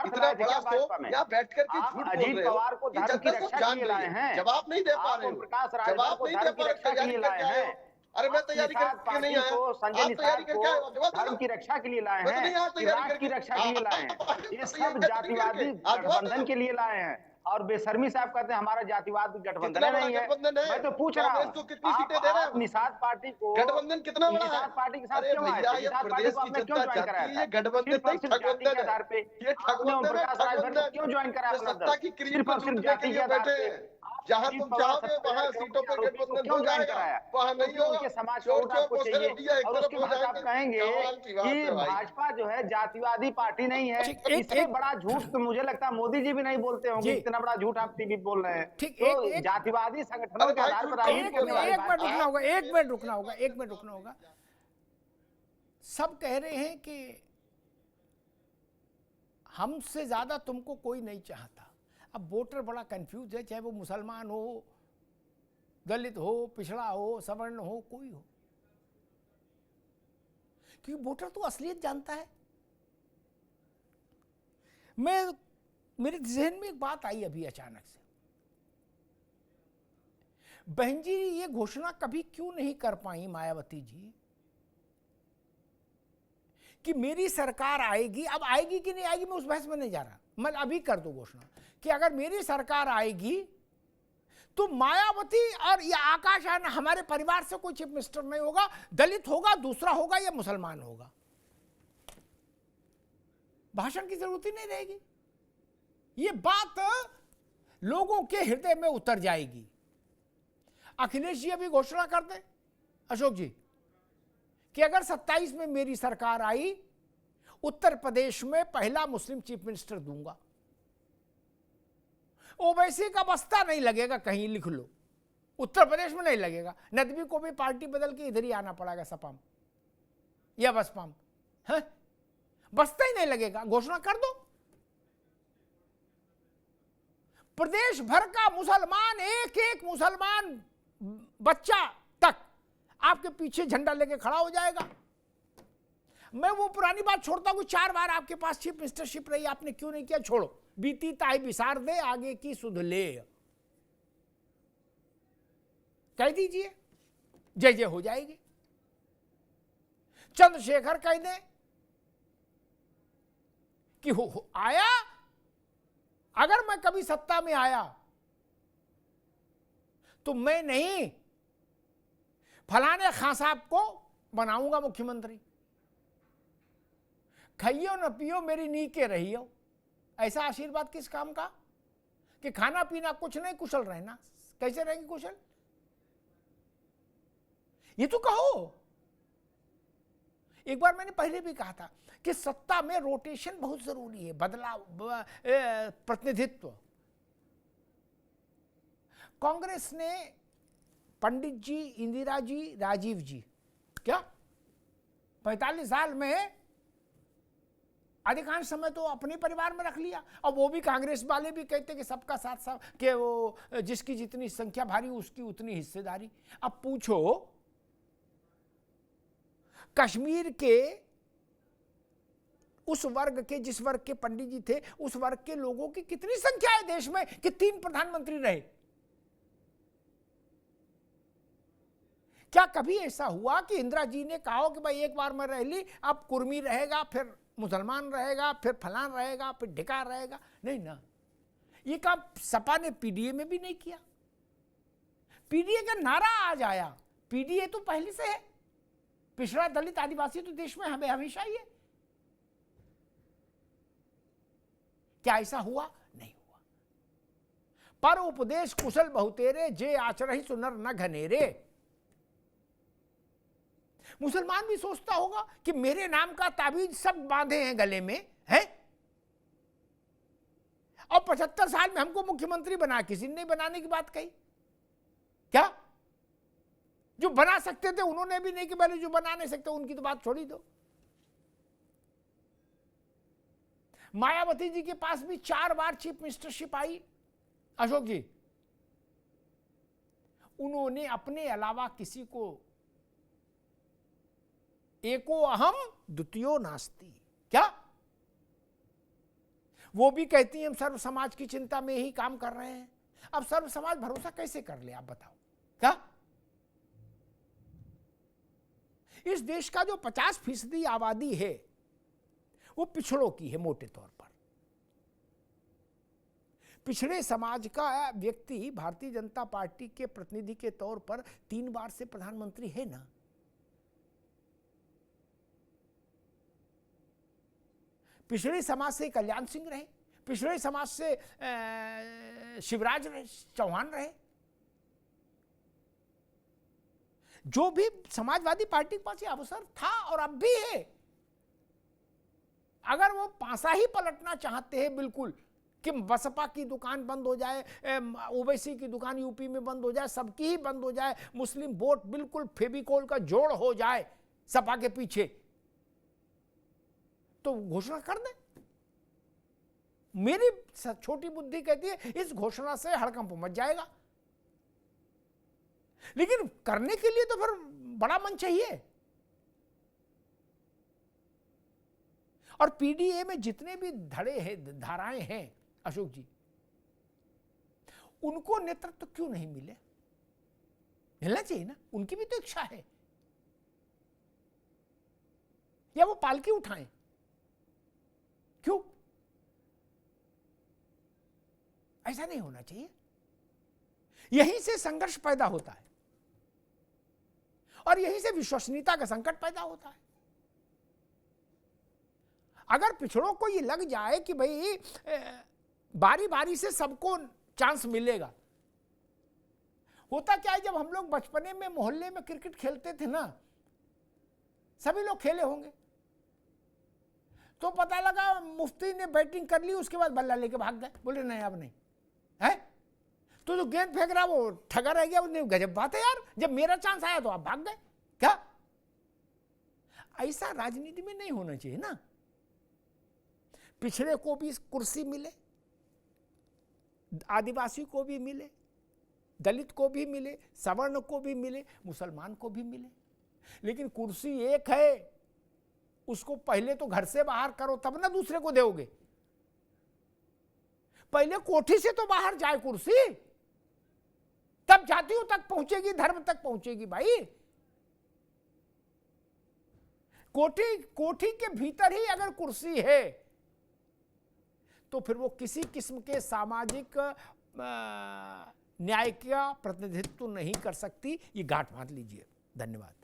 Speaker 10: इतना बड़ा शो या बैठ करके झूठ बोल रहे हो।
Speaker 9: अजीत पवार को धर्म की रक्षा के लिए लाए हैं,
Speaker 10: जवाब नहीं दे पा रहे हो,
Speaker 9: प्रकाश राजभर को धर्म की रक्षा के लिए लाए हैं।
Speaker 10: अरे मैं तैयारी करके नहीं आया,
Speaker 9: संजय निषाद को धर्म की रक्षा के लिए लाए हैं, राष्ट्र की रक्षा के लिए लाए हैं, ये सब जातिवादी गठबंधन के लिए लाए हैं। और बेशर्मी साहब कहते हैं हमारा जातिवाद गठबंधन नहीं है। मैं तो पूछ रहा हूँ, आप निषाद पार्टी को,
Speaker 10: गठबंधन कितना बड़ा है,
Speaker 9: निषाद पार्टी के साथ क्यों आए? निषाद पार्टी को आपने क्यों ज्वाइन कराया?
Speaker 10: गठबंधन
Speaker 9: जाति के आधार पे आपने ओम प्रकाश राजभर को क्यों ज्वाइन कराया? सिर्फ और सिर्फ जाति के आधार पे
Speaker 10: जहां तुम चाहोगे वहां सीटों पर गठबंधन हो जाएगा, वहां नहीं होगा।
Speaker 9: उनके समाज को वोट आपको चाहिए। और उसके बाद आप कहेंगे कि भाजपा जो है जातिवादी पार्टी नहीं है। इससे बड़ा झूठ तो मुझे लगता है मोदी जी भी नहीं बोलते होंगे, इतना बड़ा झूठ आप टीवी बोल रहे हैं। तो जातिवादी संगठनों के आधार पर
Speaker 1: एक मिनट रुकना होगा। सब कह रहे हैं कि हमसे ज्यादा तुमको कोई नहीं चाहता। अब वोटर बड़ा कंफ्यूज है, चाहे वो मुसलमान हो, दलित हो, पिछड़ा हो, सवर्ण हो, कोई हो, क्योंकि वोटर तो असलियत जानता है। मेरे जहन में एक बात आई अभी अचानक से, बहन जी ये घोषणा कभी क्यों नहीं कर पाई मायावती जी कि मेरी सरकार आएगी? अब आएगी कि नहीं आएगी मैं उस बहस में नहीं जा रहा, मैं अभी कर दो घोषणा कि अगर मेरी सरकार आएगी तो मायावती और ये आकाश आना हमारे परिवार से कोई चीफ मिनिस्टर नहीं होगा, दलित होगा, दूसरा होगा या मुसलमान होगा। भाषण की जरूरत ही नहीं रहेगी, ये बात लोगों के हृदय में उतर जाएगी। अखिलेश जी अभी घोषणा कर दे अशोक जी कि अगर 27 में मेरी सरकार आई, उत्तर प्रदेश में पहला मुस्लिम चीफ मिनिस्टर दूंगा। ओवैसी का बस्ता नहीं लगेगा, कहीं लिख लो, उत्तर प्रदेश में नहीं लगेगा। नदवी को भी पार्टी बदल के इधर ही आना पड़ेगा, सपा में या बसपा में, है बस्ता ही नहीं लगेगा। घोषणा कर दो, प्रदेश भर का मुसलमान, एक एक मुसलमान बच्चा तक आपके पीछे झंडा लेके खड़ा हो जाएगा। मैं वो पुरानी बात छोड़ता हूं, 4 बार आपके पास चीफ मिनिस्टरशिप रही, आपने क्यों नहीं किया? छोड़ो, बीती ताई बिसार दे, आगे की सुध ले, कह दीजिए, जय जय हो जाएगी। चंद्रशेखर कह दे कि हो आया, अगर मैं कभी सत्ता में आया तो मैं नहीं फलाने खां साहब को बनाऊंगा मुख्यमंत्री, खाइयो न पियो मेरी नीके रहियो। ऐसा आशीर्वाद किस काम का कि खाना पीना कुछ नहीं, कुशल रहना। कैसे रहेंगे कुशल? ये तो कहो। एक बार मैंने पहले भी कहा था कि सत्ता में रोटेशन बहुत जरूरी है, बदलाव, प्रतिनिधित्व। कांग्रेस ने पंडित जी, इंदिरा जी, राजीव जी, क्या 45 साल में अधिकांश समय तो अपने परिवार में रख लिया। और वो भी कांग्रेस वाले भी कहते कि सबका साथ साथ, कि वो जिसकी जितनी संख्या भारी उसकी उतनी हिस्सेदारी। अब पूछो कश्मीर के उस वर्ग के, जिस वर्ग के पंडित जी थे, उस वर्ग के लोगों की कितनी संख्या है देश में कि 3 प्रधानमंत्री रहे? क्या कभी ऐसा हुआ कि इंदिरा जी ने कहा कि भाई एक बार मैं रह ली, अब कुर्मी रहेगा, फिर मुसलमान रहेगा, फिर फलान रहेगा, फिर ढिकार रहेगा? नहीं ना, ये काम सपा ने पीडीए में भी नहीं किया। पीडीए का नारा आज आया, पीडीए तो पहले से है, पिछड़ा दलित आदिवासी तो देश में हमें हमेशा ही है। क्या ऐसा हुआ? नहीं हुआ। पर उपदेश कुशल बहुतेरे, जे आचरहि सुनर न घनेरे। मुसलमान भी सोचता होगा कि मेरे नाम का ताबीज सब बांधे हैं गले में, है, और 75 साल में हमको मुख्यमंत्री बना, किसी ने नहीं बनाने की बात कही। क्या जो बना सकते थे उन्होंने भी नहीं कि पहले जो बना नहीं सकते उनकी तो बात छोड़ी दो। मायावती जी के पास भी 4 बार चीफ मिनिस्टरशिप आई अशोक जी, उन्होंने अपने अलावा किसी को, एको अहम द्वितीयो नास्ति, क्या वो भी कहती हैं हम सर्व समाज की चिंता में ही काम कर रहे हैं। अब सर्व समाज भरोसा कैसे कर ले, आप बताओ? क्या इस देश का जो 50% आबादी है वो पिछड़ों की है मोटे तौर पर। पिछड़े समाज का व्यक्ति भारतीय जनता पार्टी के प्रतिनिधि के तौर पर 3 बार से प्रधानमंत्री है ना। पिछड़े समाज से कल्याण सिंह रहे, पिछड़े समाज से शिवराज चौहान रहे। जो भी समाजवादी पार्टी के पास ये अवसर था और अब भी है, अगर वो पासा ही पलटना चाहते हैं बिल्कुल कि बसपा की दुकान बंद हो जाए, ओवैसी की दुकान यूपी में बंद हो जाए, सबकी ही बंद हो जाए, मुस्लिम वोट बिल्कुल फेविकोल का जोड़ हो जाए सपा के पीछे, तो घोषणा कर दे। मेरी छोटी बुद्धि कहती है इस घोषणा से हड़कंप मच जाएगा, लेकिन करने के लिए तो फिर बड़ा मन चाहिए। और पीडीए में जितने भी धड़े हैं, धाराएं हैं अशोक जी, उनको नेतृत्व क्यों नहीं मिले? मिलना चाहिए ना, उनकी भी तो इच्छा है, या वो पालकी उठाएं? क्यों? ऐसा नहीं होना चाहिए। यहीं से संघर्ष पैदा होता है और यहीं से विश्वसनीयता का संकट पैदा होता है। अगर पिछड़ों को ये लग जाए कि भाई बारी बारी से सबको चांस मिलेगा, होता क्या है, जब हम लोग बचपने में मोहल्ले में क्रिकेट खेलते थे ना, सभी लोग खेले होंगे, तो पता लगा मुफ्ती ने बैटिंग कर ली, उसके बाद बल्ला लेके भाग गए, बोले नहीं अब नहीं है, तो जो गेंद फेंक रहा वो ठगा रह गया। उसने गजब बात है यार, जब मेरा चांस आया तो आप भाग गए। क्या ऐसा राजनीति में नहीं होना चाहिए ना। पिछड़े को भी कुर्सी मिले, आदिवासी को भी मिले, दलित को भी मिले, सवर्ण को भी मिले, मुसलमान को भी मिले, लेकिन कुर्सी एक है, उसको पहले तो घर से बाहर करो तब ना दूसरे को दोगे। पहले कोठी से तो बाहर जाए कुर्सी, तब जातियों तक पहुंचेगी, धर्म तक पहुंचेगी। भाई कोठी के भीतर ही अगर कुर्सी है तो फिर वो किसी किस्म के सामाजिक न्याय का प्रतिनिधित्व नहीं कर सकती। ये गांठ बांध लीजिए। धन्यवाद।